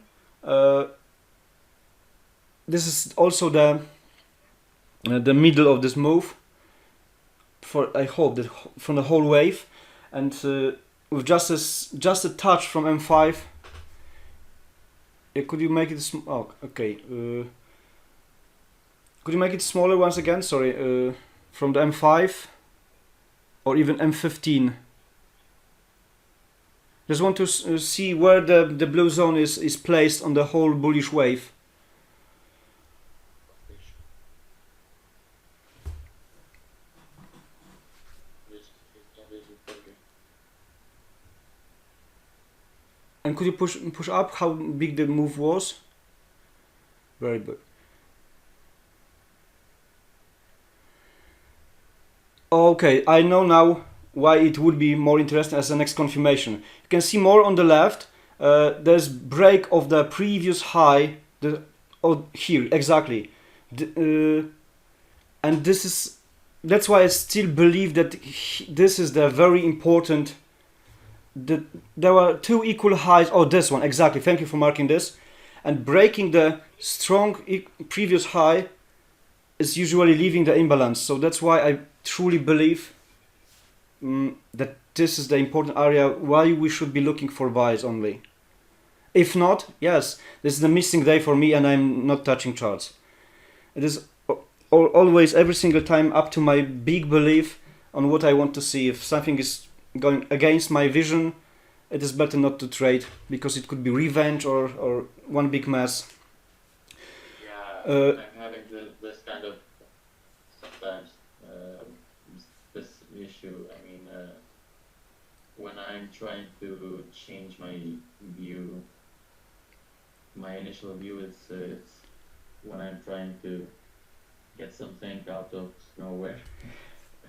this is also the middle of this move. For I hope that from the whole wave, and with just a touch from M5. Could you make it? Oh, okay. Could you make it smaller once again? Sorry, from the M5 or even M15. Just want to see where the blue zone is placed on the whole bullish wave. And could you push up how big the move was? Very big. Okay, I know now why it would be more interesting as the next confirmation. You can see more on the left. There's break of the previous high. Here exactly, and that's why I still believe that this is the very important. There were two equal highs. Oh, this one exactly. Thank you for marking this. And breaking the strong previous high is usually leaving the imbalance. So that's why I truly believe that this is the important area why we should be looking for buys only. If not, yes, this is the missing day for me, and I'm not touching charts. It is always, every single time, up to my big belief on what I want to see. If something is going against my vision, it is better not to trade, because it could be revenge or one big mess. Yeah, I'm having this kind of sometimes this issue. I mean, when I'm trying to change my view, my initial view is it's when I'm trying to get something out of nowhere.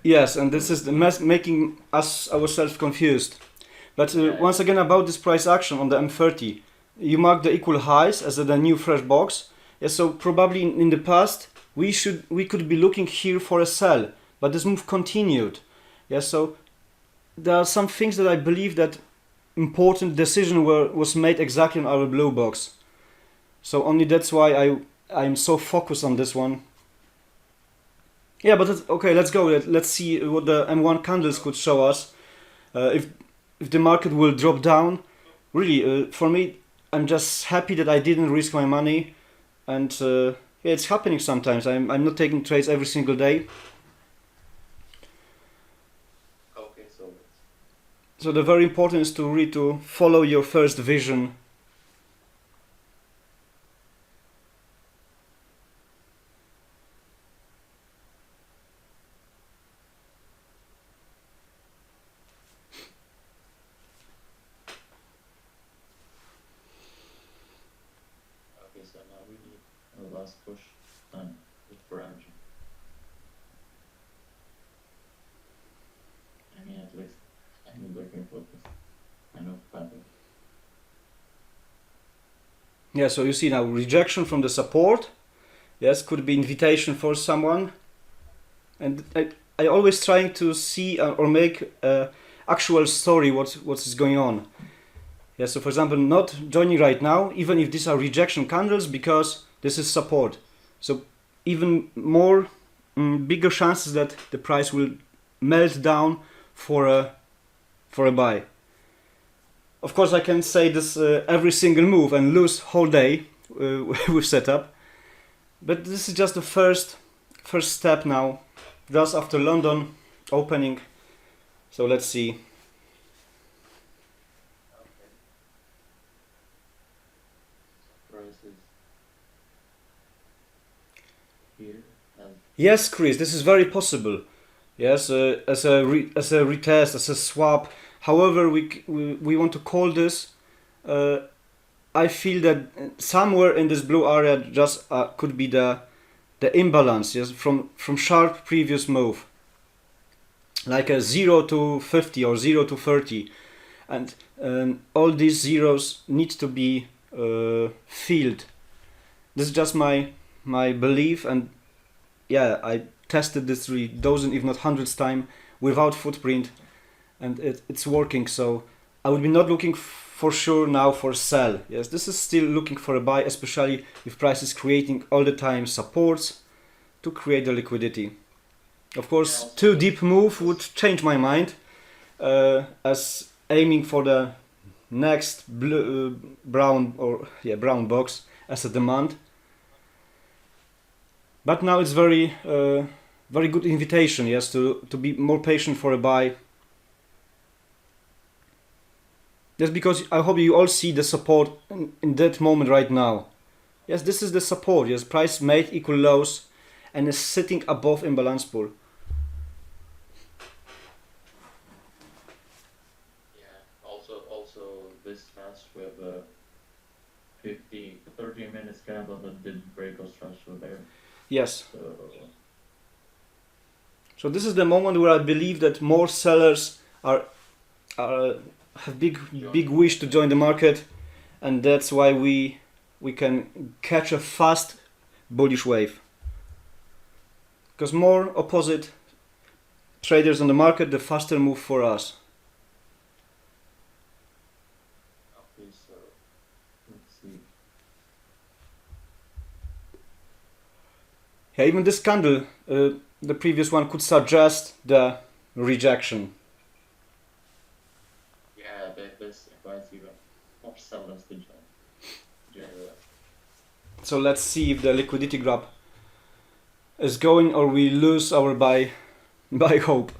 Yes, and this is the making us ourselves confused. But Yeah. once again about this price action on the M30, you mark the equal highs as the new fresh box. Yeah, so probably in the past we could be looking here for a sell, but this move continued. Yeah, so there are some things that I believe that important decision was made exactly on our blue box. So only that's why I'm so focused on this one. Yeah, but okay, let's go. Let's see what the M1 candles could show us. If the market will drop down, really, for me, I'm just happy that I didn't risk my money, and yeah, it's happening sometimes. I'm not taking trades every single day. Okay, so So the very important is to really to follow your first vision. okay, so now we need a last push and look for energy. I mean, at least I'm looking for this kind of pattern. Yeah, so you see now rejection from the support. Yes, could be invitation for someone. And I always trying to see or make actual story what is going on. Yeah, so for example, not joining right now, even if these are rejection candles, because this is support. So even more bigger chances that the price will melt down for a buy. Of course, I can say this every single move and lose whole day with setup, but this is just the first step now, just after London opening. So let's see. Okay. Prices here and Yes, Chris, this is very possible. Yes, as a retest, as a swap, however we want to call this. I feel that somewhere in this blue area just could be the imbalance. Yes, from sharp previous move, like a 0 to 50 or 0 to 30, and all these zeros need to be filled. This is just my belief, and yeah, I tested this 3 dozen if not hundreds time without footprint, and it's working. So I would be not looking for sure now for sell. Yes, this is still looking for a buy, especially if price is creating all the time supports to create the liquidity. Of course, Yeah. too deep move would change my mind, as aiming for the next blue, brown box as a demand. But now it's very good invitation, yes, to be more patient for a buy. That's because I hope you all see the support in that moment right now. Yes, this is the support. Yes, price made equal lows and is sitting above imbalance pool. yeah, also this match with a 30 minutes candle that didn't break our structure there. Yes. So So this is the moment where I believe that more sellers are have big wish to join the market, and that's why we can catch a fast bullish wave. Because more opposite traders on the market, the faster move for us. okay, so let's see. Yeah, even this candle, the previous one could suggest the rejection. Yeah, this advice even more sellers to join. Generally. So let's see if the liquidity grab is going or we lose our buy hope.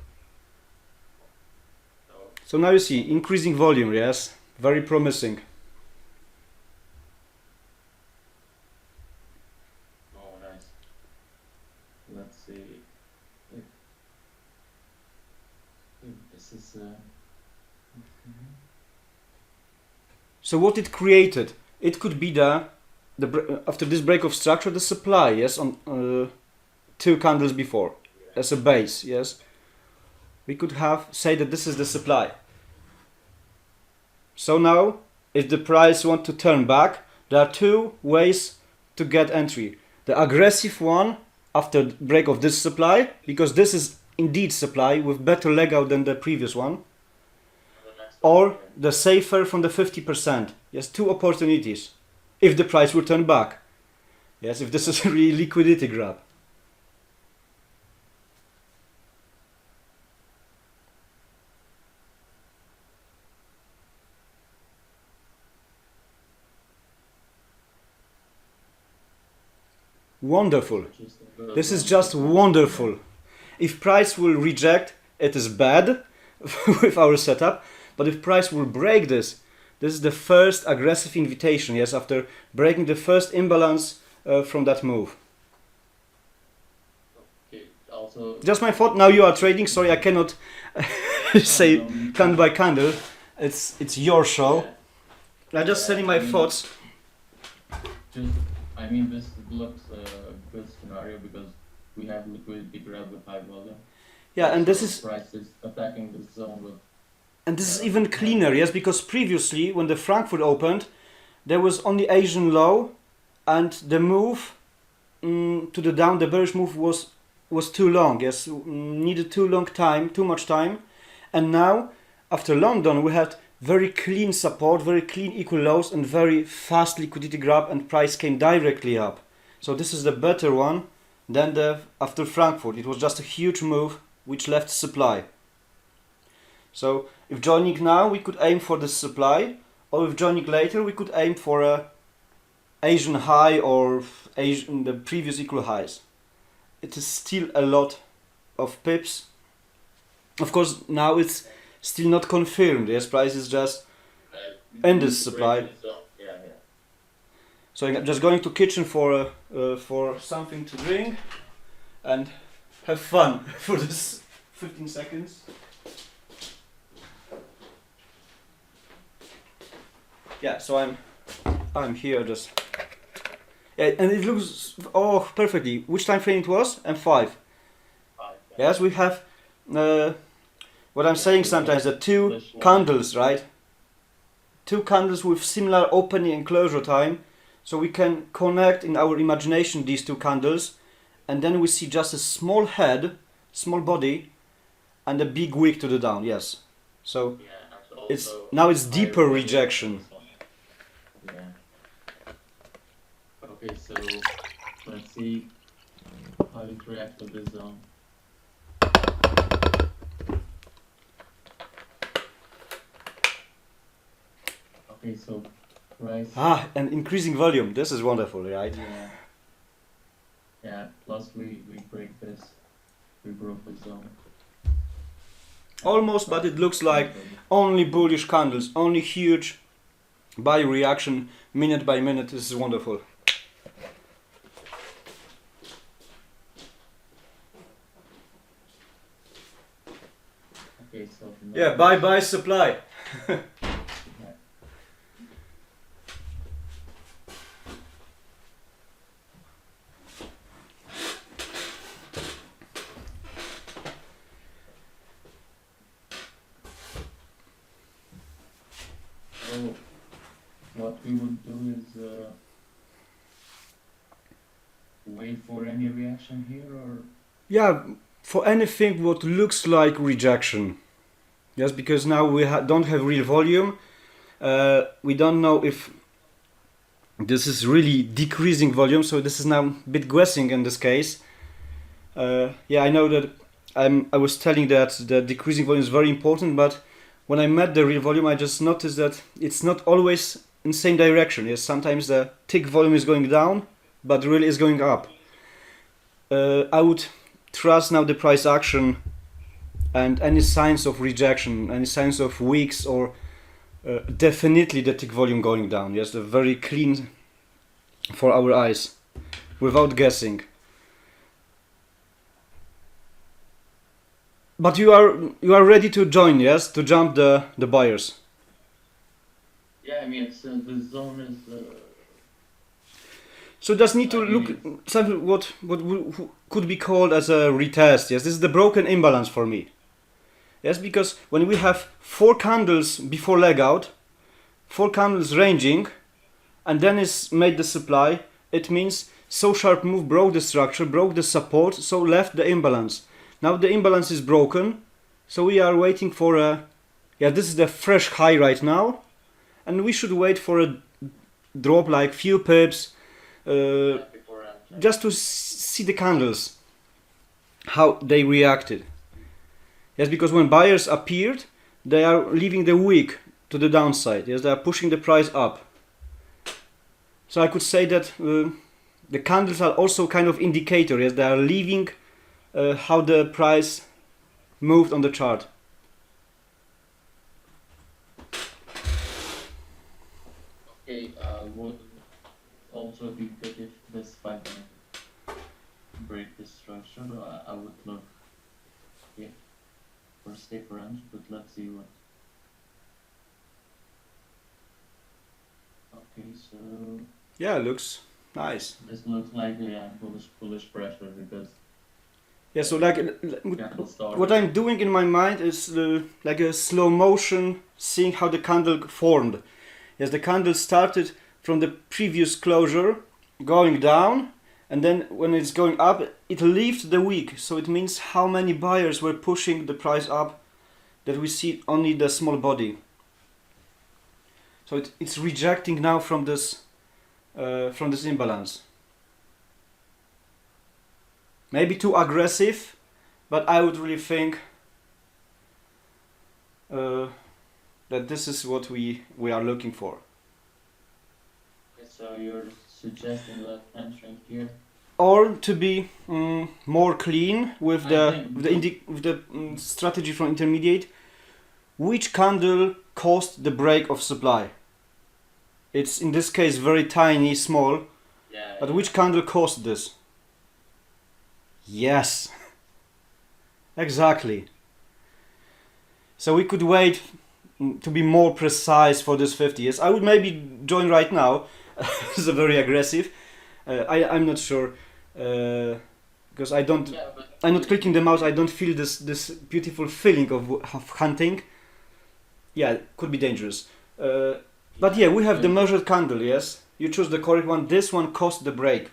So So now you see increasing volume, yes, very promising. oh, nice. Let's see. If this is So what it created, it could be after this break of structure, the supply, yes, on 2 candles before, as a base, yes. We could say that this is the supply. So now, if the price want to turn back, there are two ways to get entry. The aggressive one after the break of this supply, because this is indeed supply with better leg out than the previous one, or the safer from the 50%. Yes, two opportunities. If the price will turn back. Yes, if this is a really liquidity grab. Wonderful. This is just wonderful. If price will reject, it is bad with our setup. But if price will break this is the first aggressive invitation. Yes, after breaking the first imbalance from that move. Okay, also. Just my thought. Now you are trading. Sorry, I cannot say candle by candle. It's your show. I'm just telling my thoughts. I mean, this looks a good scenario because we have liquidity grab with high volume. Yeah, and this is prices attacking the zone with. And this is even cleaner, yes, because previously when the Frankfurt opened, there was only Asian low, and the move to the down, the bearish move was too long. Yes, needed too much time, and now after London we had very clean support, very clean equal lows, and very fast liquidity grab, and price came directly up. So this is the better one than the after Frankfurt. It was just a huge move which left supply. So if joining now, we could aim for the supply, or if joining later, we could aim for a Asian high or Asian the previous equal highs. It is still a lot of pips. Of course, now it's still not confirmed. Yes, price is just in this supply. Yeah. So I'm just going to kitchen for something to drink and have fun for this 15 seconds. Yeah, so I'm here just. Yeah, and it looks perfectly. Which time frame it was? M5. Yes, we have what I'm saying sometimes, the two candles, right? Two candles with similar opening and closure time, so we can connect in our imagination these two candles, and then we see just a small head, small body, and a big wick to the down. Yes, so it's deeper rejection. Yeah. Okay, so let's see how it reacts to this zone. Okay, so price. And increasing volume. This is wonderful, right? Yeah. Yeah. Plus we break this. We broke the zone. Almost, but it looks like only bullish candles, only huge buy reaction minute by minute. This is wonderful. Okay, so Yeah, buy supply. So what we would do is wait for any reaction here, or Yeah, for anything what looks like rejection. Yes, because now we don't have real volume. We don't know if this is really decreasing volume, so this is now a bit guessing in this case. Yeah, I know that I was telling that the decreasing volume is very important, but when I met the real volume, I just noticed that it's not always in the same direction. Yes, sometimes the tick volume is going down, but really is going up. I would trust now the price action and any signs of rejection, any signs of wicks, or definitely the tick volume going down. Yes, the very clean for our eyes, without guessing. But you are ready to join, yes, to jump the buyers. yeah, I mean it's the zone is. So just need to look something what could be called as a retest. Yes, this is the broken imbalance for me. Yes, because when we have 4 candles before leg out, 4 candles ranging, and then is made the supply. It means so sharp move broke the structure, broke the support, so left the imbalance. Now the imbalance is broken, so we are waiting for a, this is the fresh high right now, and we should wait for a drop like few pips, Before entering. just to see the candles, how they reacted. Yes, because when buyers appeared, they are leaving the wick to the downside. Yes, they are pushing the price up. So I could say that the candles are also kind of indicator. Yes, they are leaving how the price moved on the chart. Okay, would also be good if this 5-minute break the structure. I would look for safe range, but let's see what. Okay, so Yeah, looks nice. this looks like bullish pressure because Yeah, so like candle started. what I'm doing in my mind is like a slow motion, seeing how the candle formed. Yes, the candle started from the previous closure, going down, and then when it's going up, it leaves the wick. So it means how many buyers were pushing the price up, that we see only the small body. So it's rejecting now from this imbalance. Maybe too aggressive, but I would really think that this is what we are looking for. Okay, so you're suggesting that entering here. Or to be more clean with I the think- with the strategy from intermediate, which candle caused the break of supply? It's in this case very tiny, small, Yeah. but which candle caused this? Yes, exactly. So we could wait to be more precise for this 50. Yes, I would maybe join right now. It's a very aggressive. I'm not sure because I don't. Yeah, but I'm not clicking the mouse. I don't feel this beautiful feeling of hunting. Yeah, could be dangerous. But yeah, we have the measured candle. Yes, you choose the correct one. This one caused the break.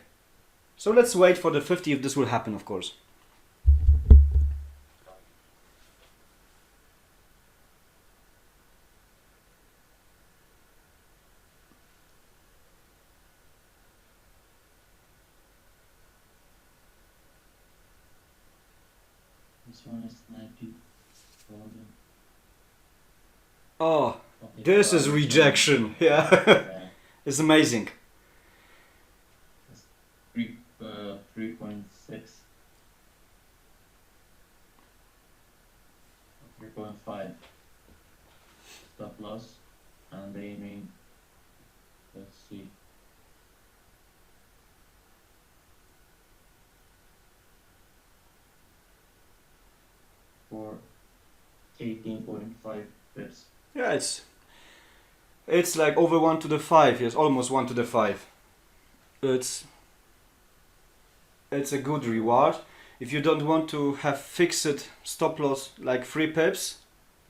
So let's wait for the 50 if this will happen, of course. this one is 90. Golden. Oh, Okay, this so is I would rejection. join. Yeah, Yeah. it's amazing. 3.6. 3.5 stop loss and aiming, let's see, for 18.5 pips. Yeah, it's like over 1 to the 5. Yes, almost 1 to the 5. It's a good reward. If you don't want to have fixed stop loss like 3 pips,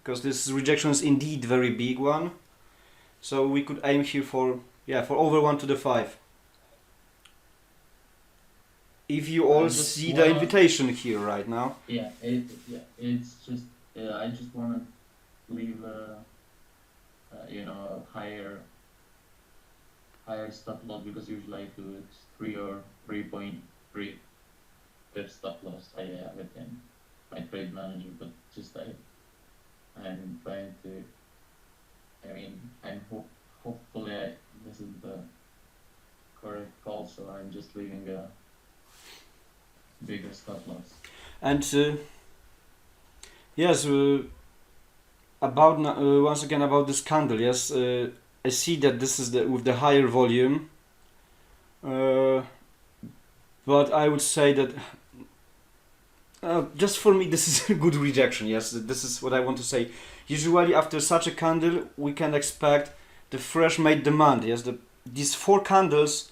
because this rejection is indeed very big one, so we could aim here for over 1 to the 5. If you all just see the wanna- invitation here right now. It's just I just wanna leave a higher stop loss because usually I do it 3 or 3.3 pip stop loss. I have it in my trade manager, but just I'm trying to. I mean, hopefully this is the correct call, so I'm just leaving a bigger stop loss. And yes, about once again about this candle. Yes, I see that this is with the higher volume, but I would say that just for me this is a good rejection. Yes, this is what I want to say. Usually after such a candle we can expect the fresh made demand. Yes, these 4 candles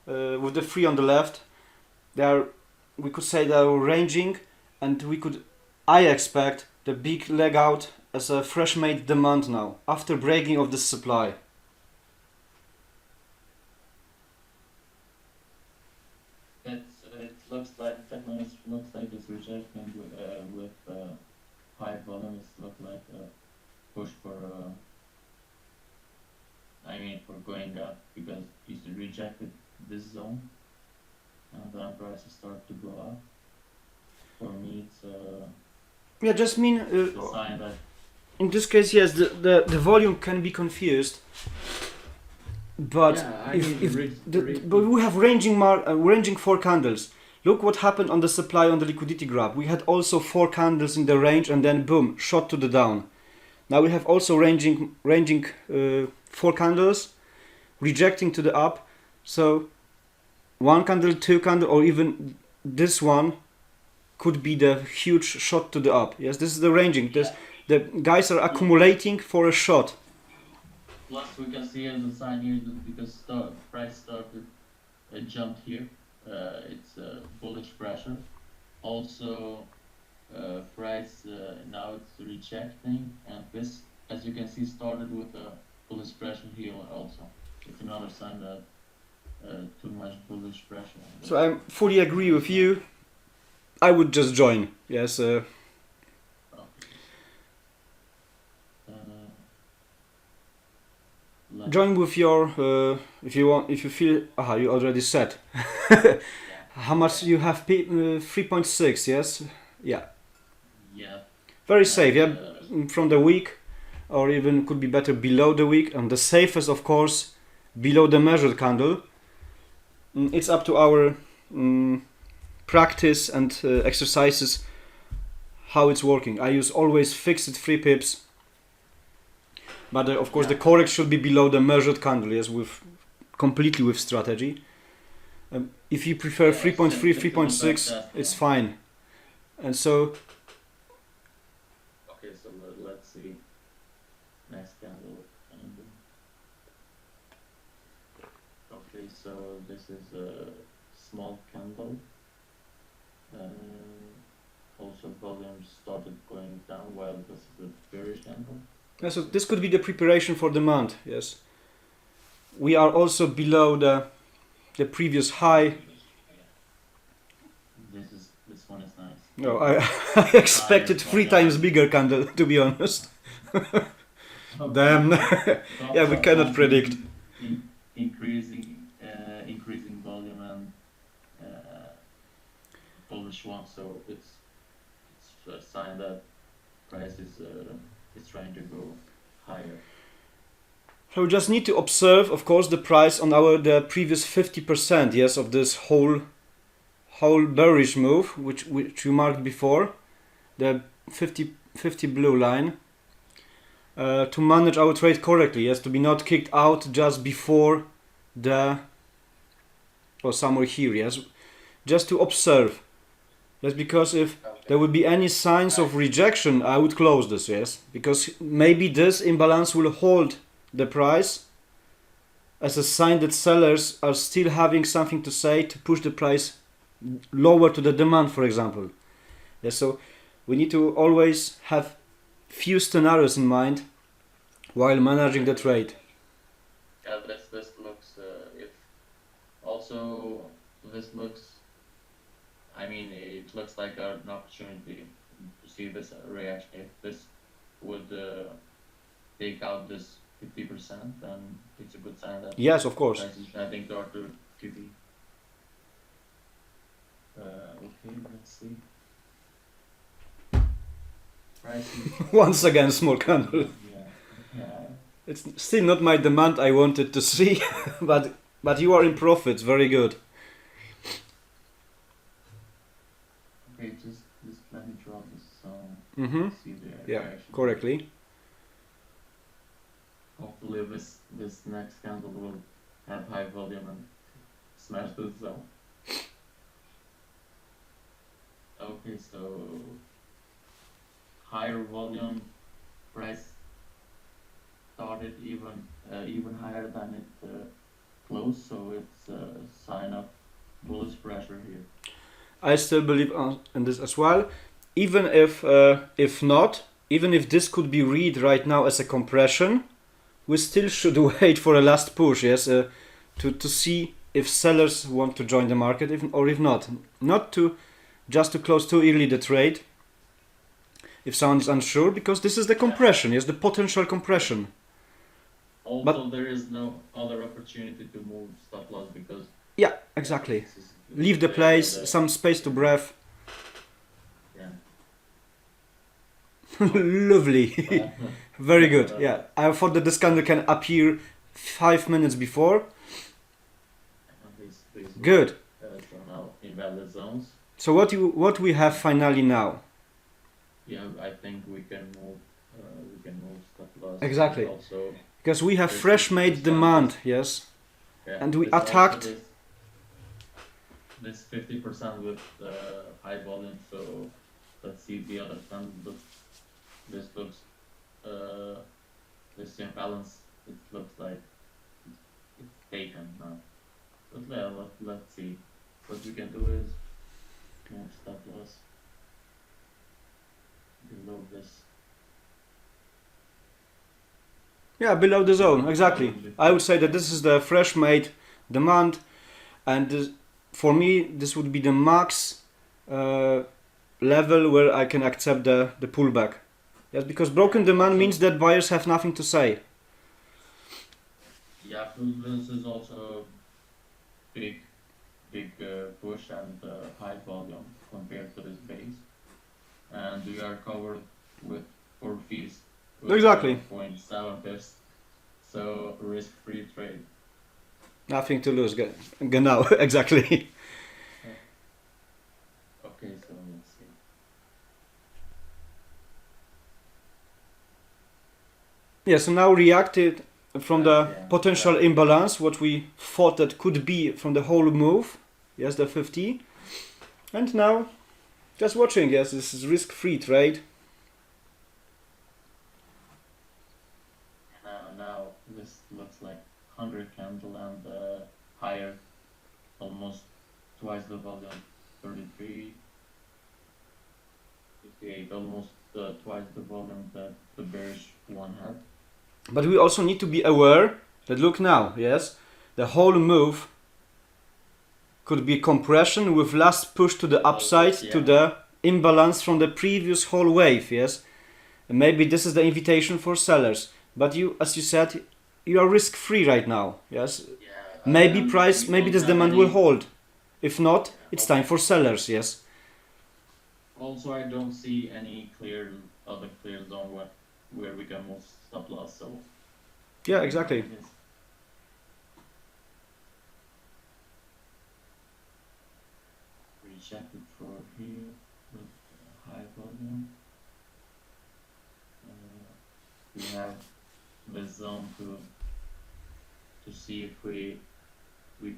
with the 3 on the left, we could say they are ranging, and I expect the big leg out as a fresh made demand now after breaking of the supply. high volume, it's look like a push for for going up because it rejected this zone and then prices start to go up. For me, it's Yeah, just mean a sign that in this case, yes, the volume can be confused, but but we have ranging 4 candles. Look what happened on the supply on the liquidity graph. We had also 4 candles in the range and then boom, shot to the down. Now we have also ranging 4 candles, rejecting to the up. So 1 candle, 2 candle, or even this one could be the huge shot to the up. Yes, this is the ranging. The guys are accumulating for a shot. plus we can see as a sign here that because price started jumped here. It's bullish pressure. Also, price now it's rejecting, and this, as you can see, started with a bullish pressure here also. It's another sign that too much bullish pressure. So I fully agree with you. I would just join. Yes. Join with your if you want, if you feel. Aha, you already said. How much you have? 3.6. Yes. Yeah. Yeah. Very safe. Yeah. From the week, or even could be better below the week, and the safest, of course, below the measured candle. It's up to our practice and exercises how it's working. I use always fixed 3 pips, but of course the correct should be below the measured candle. Yes, completely with strategy. If you prefer 3.3, 3.6, it's fine. And so. Okay, so let's see. Next candle. Okay, so this is a small candle. Also volume started going down while this is a bearish candle. Yeah, so this could be the preparation for demand. Yes, we are also below the previous high. This one is nice. No, I expected 3 times bigger candle, to be honest. Damn. Yeah, we cannot predict. Increasing volume and bullish one, so it's a sign that price is trying to go higher. So we just need to observe, of course, the price on the previous 50%, yes, of this whole bearish move, which you marked before, the 50 blue line, to manage our trade correctly, yes, to be not kicked out just before or somewhere here, yes, just to observe. Yes, because if there would be any signs of rejection, I would close this, yes, because maybe this imbalance will hold the price as a sign that sellers are still having something to say to push the price lower to the demand, for example. Yes, so we need to always have few scenarios in mind while managing the trade. Yeah, this looks if also this looks. I mean, it looks like an opportunity to see this reaction. If this would take out this 50%, then it's a good sign that. Yes, of course. I think Dr. QB. Okay, let's see. Price. Once again, small candle. Yeah. It's still not my demand I wanted to see, but you are in profits. Very good. Okay, just let me draw this see the Yeah, reaction. correctly. Hopefully this next candle will have high volume and smash this zone. Okay, so higher volume, price started even higher than it closed, so it's a sign of bullish pressure here. I still believe in this as well, even if this could be read right now as a compression, we still should wait for a last push, yes, to see if sellers want to join the market, or if not to close too early the trade. if someone is unsure, because this is the compression, yes, the potential compression. Also, But- there is no other opportunity to move stop loss because Yeah, exactly. this is Leave the place, some space to breath. Yeah. Lovely. Very good. Yeah, I thought that this candle can appear 5 minutes before. These Good. so now invalid zones. So what we have finally now? Yeah, I think we can move stop loss. Exactly. Also, Because we have There's fresh made this demand, yes. yeah, And we there's also attacked- this 50% with high volume. So let's see the other candle. This looks this imbalance. It looks like it's taken now. But let's see. What we can do is move stop loss below this. Yeah, below the zone, exactly. I would say that this is the fresh made demand, and for me this would be the max level where I can accept the pullback. Yes, because broken demand means that buyers have nothing to say. Yeah, this is also big push and high volume compared to this base, and we are covered with 4 fees. With Exactly. 0.7 pips, so risk-free trade. Nothing to lose. Genau, exactly. Okay, so let's see. Yeah, so now reacted from the Yeah. potential imbalance, what we thought that could be from the whole move, yes, the 50, and now just watching, yes, this is risk-free trade. Now this looks like 100 candle and higher, almost twice the volume, 33, 58, almost twice the volume that the bearish one had. But we also need to be aware that look now, yes, the whole move could be compression with last push to the upside to Yeah. the imbalance from the previous whole wave, yes. And maybe this is the invitation for sellers. But you, as you said, you are risk-free right now, yes. Yeah, Maybe and price, we maybe don't this have demand any- will hold. If not, it's time for sellers, yes. Also, I don't see any other clear zone where we can move stop loss. So Yeah, exactly. Yes. Rejected for here with high volume. We have this zone to see if we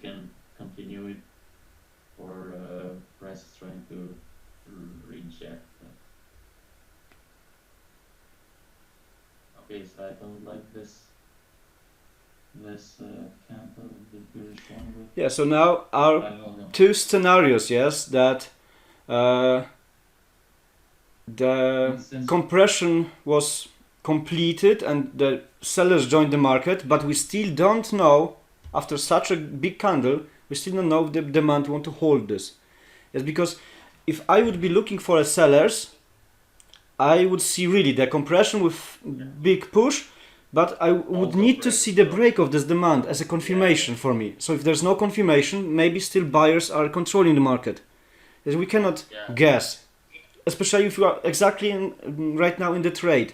can continue it, or price is trying to reject that. Okay, so I don't like this candle, the bearish one with Yeah, so now our high volume. two scenarios, yes, that the Since- compression was completed and the sellers joined the market, but we still don't know, after such a big candle, we still don't know if the demand want to hold this. Yes, because if I would be looking for a sellers, I would see really the compression with big push, but I would Also need to break, see the so- break of this demand as a confirmation for me. So if there's no confirmation, maybe still buyers are controlling the market. Yes, we cannot Yeah. guess, especially if you are exactly right now in the trade.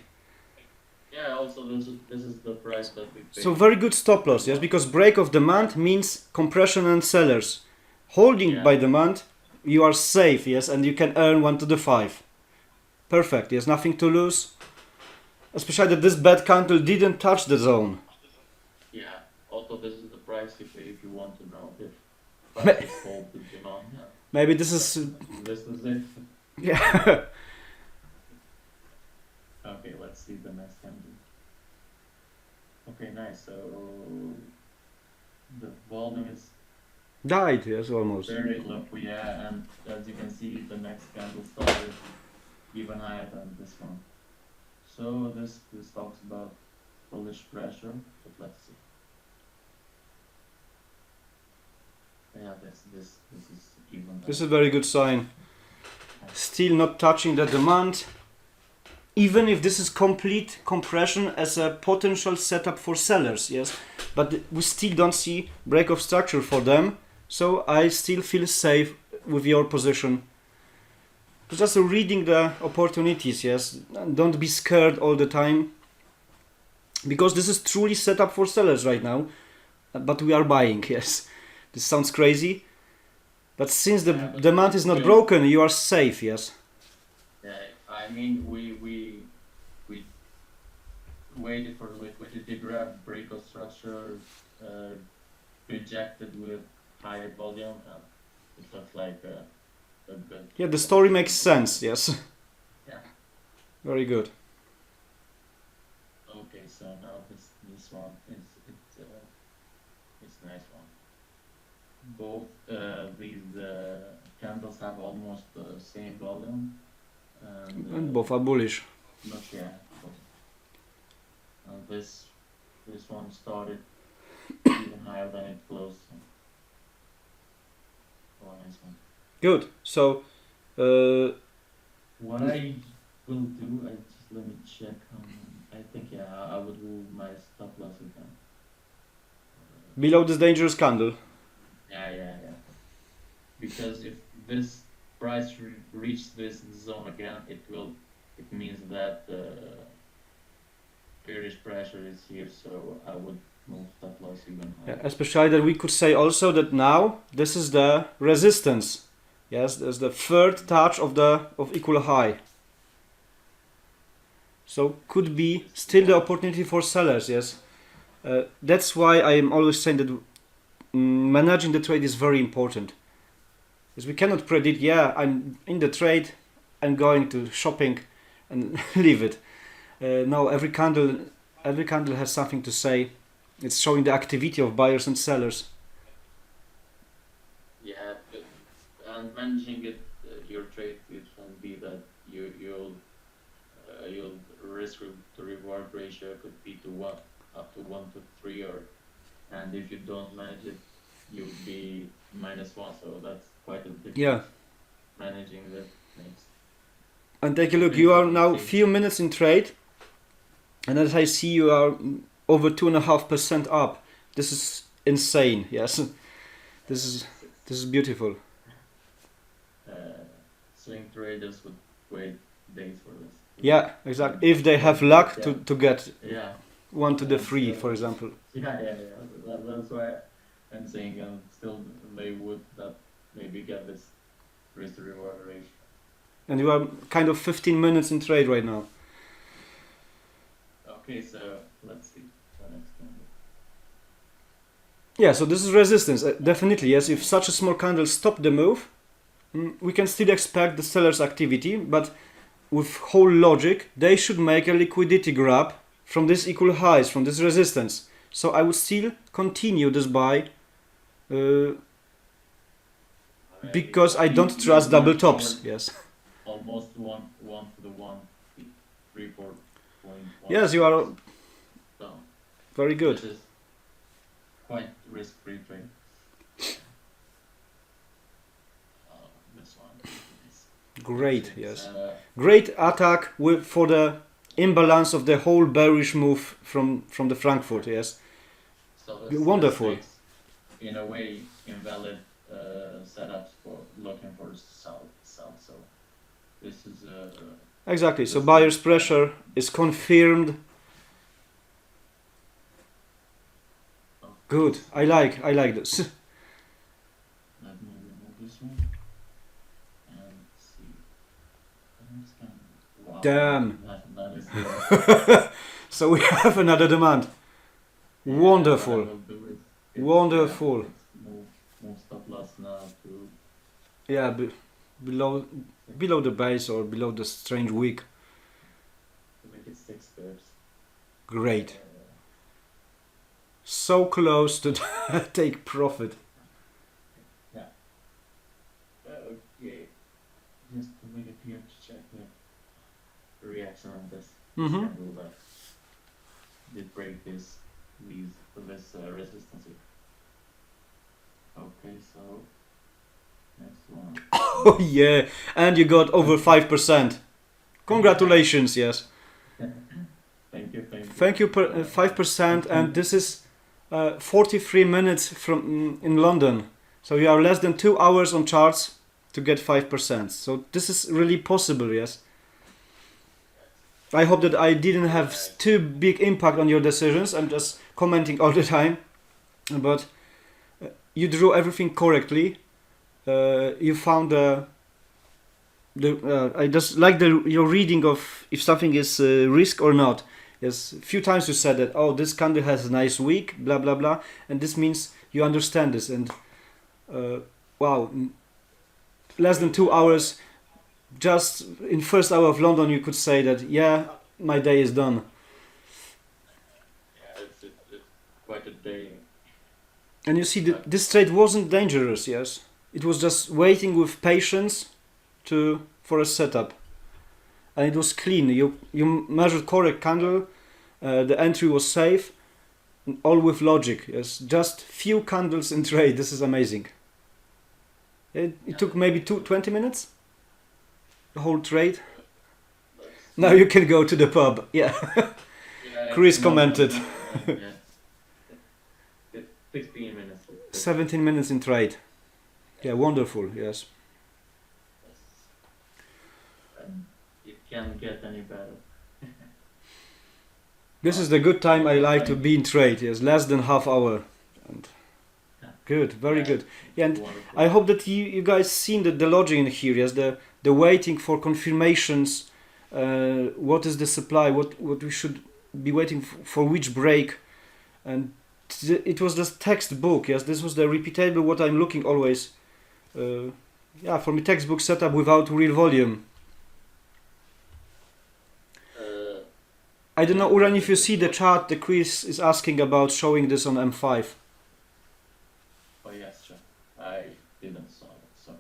Yeah, also this is the price that we pay. So very good stop loss, yes, because break of demand means compression and sellers. Holding Yeah. by demand, you are safe, yes, and you can earn 1 to the 5. Perfect, yes, nothing to lose. Especially that this bad candle didn't touch the zone. Yeah, also this is the price you pay if you want to know if prices hold the demand. Yeah. Maybe this is, This is it. yeah. Okay, let's see the next candle. Okay, nice. So the volume is Died, yes, almost. very low. Yeah, and as you can see, the next candle started even higher than this one. So this talks about bullish pressure, but let's see. Yeah, this is even. This is a very good sign. Still not touching the demand. even if this is complete compression as a potential setup for sellers, yes, but we still don't see break of structure for them, so I still feel safe with your position. Just reading the opportunities, yes, and don't be scared all the time, because this is truly set up for sellers right now, but we are buying, yes. This sounds crazy, but since the Yeah, but demand is not still- broken, you are safe, yes. Yeah, I mean, we waited for liquidity grab, break of structure, rejected with high volume. It looks like a good. Yeah, the story makes sense, yes. Yeah. Very good. Okay, so now this one it's a nice one. Both these candles have almost the same volume, And both are bullish. not yeah. This one started even higher than it closed. Oh, nice one. Good. So, What I will do, let me check. I think yeah, I would move my stop loss again. below this dangerous candle. Yeah. Because if this price reaches this zone again, it means that bearish pressure is here. So I would move stop loss even Yeah, higher. especially that we could say also that now this is the resistance. Yes, there's the third touch of equal high. So could be still the opportunity for sellers. Yes, that's why I am always saying that managing the trade is very important. Because we cannot predict. Yeah, I'm in the trade. I'm going to shopping, and leave it. No, every candle has something to say. It's showing the activity of buyers and sellers. Yeah, and managing it, your trade, it can be that you'll risk to reward ratio could be to one up to 1 to 3, and if you don't manage it, you'll be -1. So that's quite a difference. Yeah. Managing the things. And take a look. You are now few minutes in trade, and as I see, you are over 2.5% up. This is insane. Yes, this is beautiful. Swing traders would wait days for this. Yeah, exactly. If they have luck to get Yeah. 1 to the 3, for example. Yeah. That's why I'm saying still they would that maybe get this risk to reward ratio. And you are kind of 15 minutes in trade right now. Okay, so let's see the next one. Yeah, so this is resistance. Definitely, yes. If such a small candle stop the move, we can still expect the seller's activity, but with whole logic, they should make a liquidity grab from this equal highs, from this resistance. So I would still continue this buy because I don't trust double tops. Yes. Almost one to the 3.4. Yes, you are So very good. this is quite risk-free trade. This one is Great. it's, Yes. Great attack for the imbalance of the whole bearish move from the Frankfurt. Yes. So Wonderful. this makes, in a way, invalid setups for looking for sell. So this is Exactly. So buyer's pressure is confirmed. Good. I like this. Let me remove this one and see. Wow, Damn. that is good. So we have another demand. Wonderful. What I will do is Wonderful. Move stop loss now to Yeah, below the base or below the strange wick. make it 6 pips. Great. So close to take profit. Okay. Just to make it here to check the reaction on this. Mm-hmm. Candle that did break this resistance here. Okay, so next one. Oh yeah, and you got over 5%. Congratulations, yes. Thank you, thank you. Thank you, 5%, and this is 43 minutes from in London. So you are less than 2 hours on charts to get 5%. So this is really possible, yes. I hope that I didn't have too big impact on your decisions. I'm just commenting all the time, but you drew everything correctly. You found I just like your reading of if something is risk or not. Yes, a few times you said that, oh, this candle has a nice week, blah blah blah, and this means you understand this. And wow, less than 2 hours, just in first hour of London, you could say that, yeah, my day is done. Yeah, it's quite a day. And you see, this trade wasn't dangerous. Yes, it was just waiting with patience for a setup, and it was clean. You measured correct candle, the entry was safe, all with logic. Yes, just few candles in trade. This is amazing. It took maybe 20 minutes, the whole trade. Now you can go to the pub. Yeah, Yeah, Chris commented. Yeah. 16 minutes. 17 minutes in trade. Yeah, wonderful. Yes. It can't get any better. This is the good time I like to be in trade. Yes, less than half hour. And good, very good. Yeah, and Wonderful. I hope that you guys seen the logic in here. Yes, the waiting for confirmations. What is the supply? What we should be waiting for which break, and it was just textbook. Yes, this was the repeatable. What I'm looking always. Yeah, for me, textbook setup without real volume. I don't know, Uran, if you see the chart, the Chris is asking about showing this on M5. Oh yes, sure. I didn't saw it. Sorry.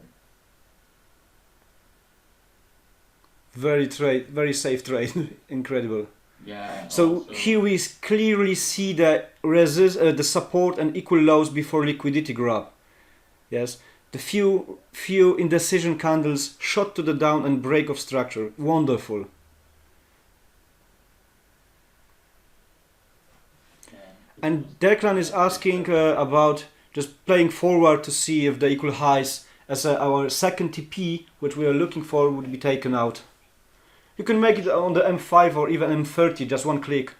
Very safe trade, incredible. Yeah. So also, here we clearly see the the support and equal lows before liquidity grab. Yes, the few indecision candles shot to the down and break of structure. Wonderful. yeah, And Declan is asking about just playing forward to see if the equal highs as our second TP, which we are looking for, would be taken out. You can make it on the M5 or even M30, just one click.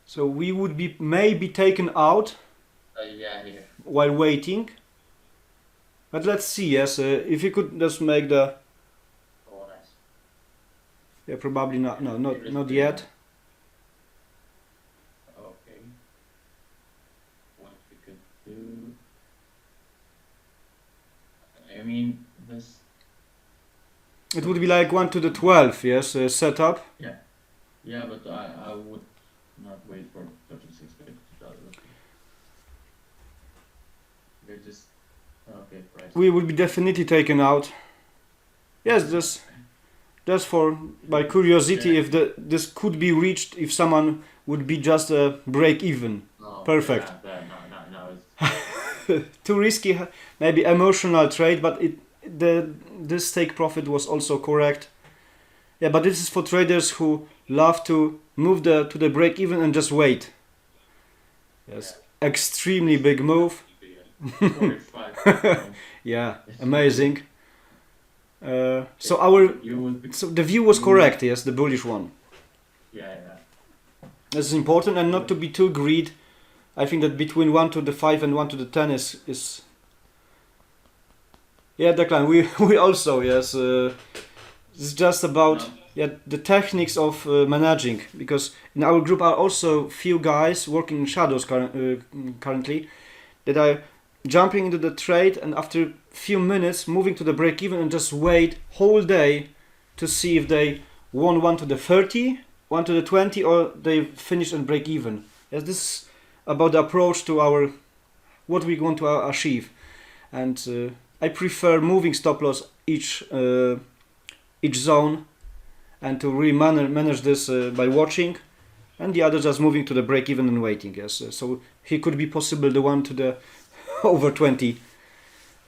So we would be maybe taken out yeah, here. while waiting. But let's see, yes, if you could just make the... Oh, nice. Yeah, probably not, no, not yet. Okay. What we could do? I mean, this. It would be like 1 to the 12, yes, setup. Yeah, but I would not wait for 36 minutes. They just. Okay, price. We would be definitely taken out. Yes, just for by curiosity, Yeah. if this could be reached, if someone would be just a break even. No, Perfect. Yeah, no, it's. Too risky, maybe emotional trade, but this take profit was also correct. Yeah, but this is for traders who love to move to the break even and just wait. Yes, extremely big move. 45. Yeah, amazing. So our You would be. so the view was correct. Yes, the bullish one. Yeah. This is important, and not to be too greedy. I think that between 1 to the 5 and 1 to the 10 is yeah, Declan, we also, yes, it's just about the techniques of managing, because in our group are also few guys working in shadows currently that are jumping into the trade and after few minutes moving to the break even and just wait whole day to see if they won 1 to the 30, 1 to the 20, or they finish and break even. Yes, this is about the approach to our what we want to achieve, and I prefer moving stop loss each zone, and to really manage this by watching, and the other just moving to the break even and waiting. Yes, so he could be possible the one to the over 20.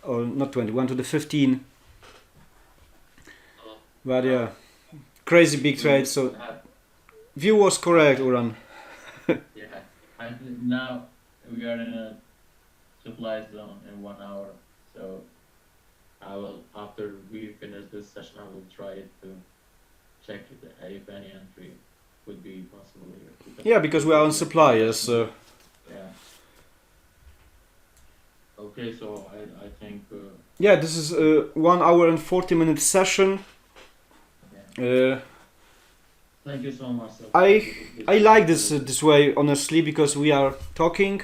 or not 20, 1 to the 15. But yeah, crazy big trade. So view was correct, Uran. Yeah, and now we are in a supply zone in 1 hour. So I will, after we finish this session, I will try to check if any entry would be possible here. Yeah, because we are on supply, yes. Yeah. Okay, so I think. Yeah, this is a 1 hour and 40-minute session. Yeah. Thank you so much. I like this way, honestly, because we are talking,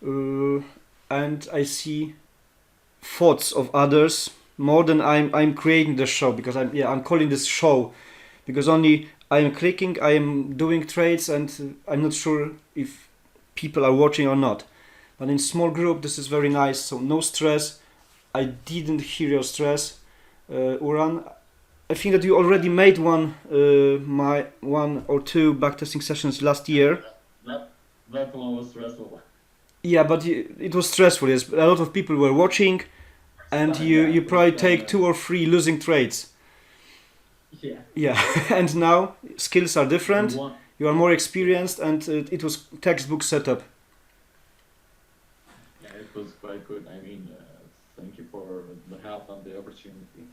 and I see thoughts of others more than I'm creating the show, because I'm calling this show, because only I am clicking, I am doing trades, and I'm not sure if people are watching or not. But in small group, this is very nice. So no stress. I didn't hear your stress, Uran. I think that you already made one or two backtesting sessions last year. That one was stressful. Yeah, but it was stressful. Yes, a lot of people were watching, and you probably take 2 or 3 losing trades. Yeah. Yeah, and now skills are different. You are more experienced, and it was textbook setup. Yeah, it was quite good. I mean, thank you for the help and the opportunity.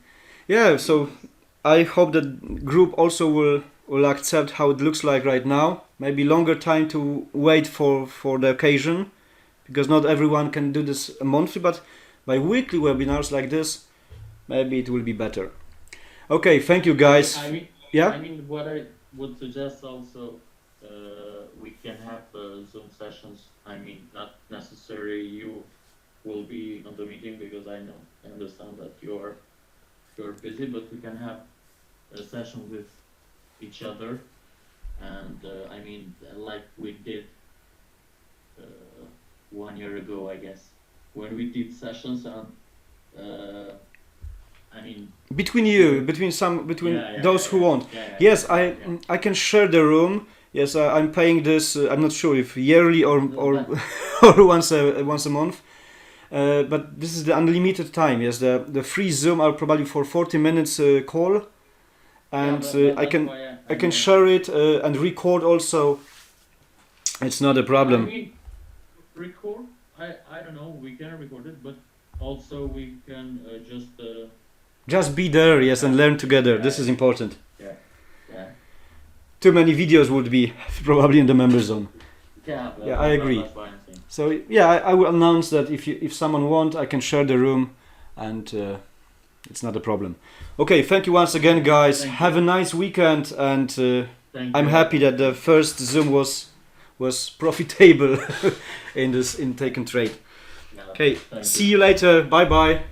Yeah, so I hope that group also will accept how it looks like right now. Maybe longer time to wait for the occasion, because not everyone can do this monthly, but by weekly webinars like this, maybe it will be better. Okay, thank you guys. I mean, Yeah? I mean, what I would suggest also, we can have Zoom sessions. I mean, not necessarily you will be on the meeting, because I understand that you're busy, but we can have a session with each other, and I mean, like we did 1 year ago, I guess, when we did sessions on. I mean, between those who want. Yes, I can share the room. Yes, I'm paying this. I'm not sure if yearly or or once a month. But this is the unlimited time. Yes, the free Zoom are probably for 40 minutes call, and I can share it and record also. It's not a problem. I mean, record. I don't know. We can record it, but also we can just be there, yes, and learn together. This is important. Yeah. Too many videos would be probably in the member zone. Yeah, I agree. That's why I'm saying. So yeah, I will announce that if someone wants, I can share the room, and it's not a problem. Okay, thank you once again, guys. Have a nice weekend, and I'm happy that the first Zoom was profitable in Take and Trade. Yeah, Okay, see you later. Bye bye.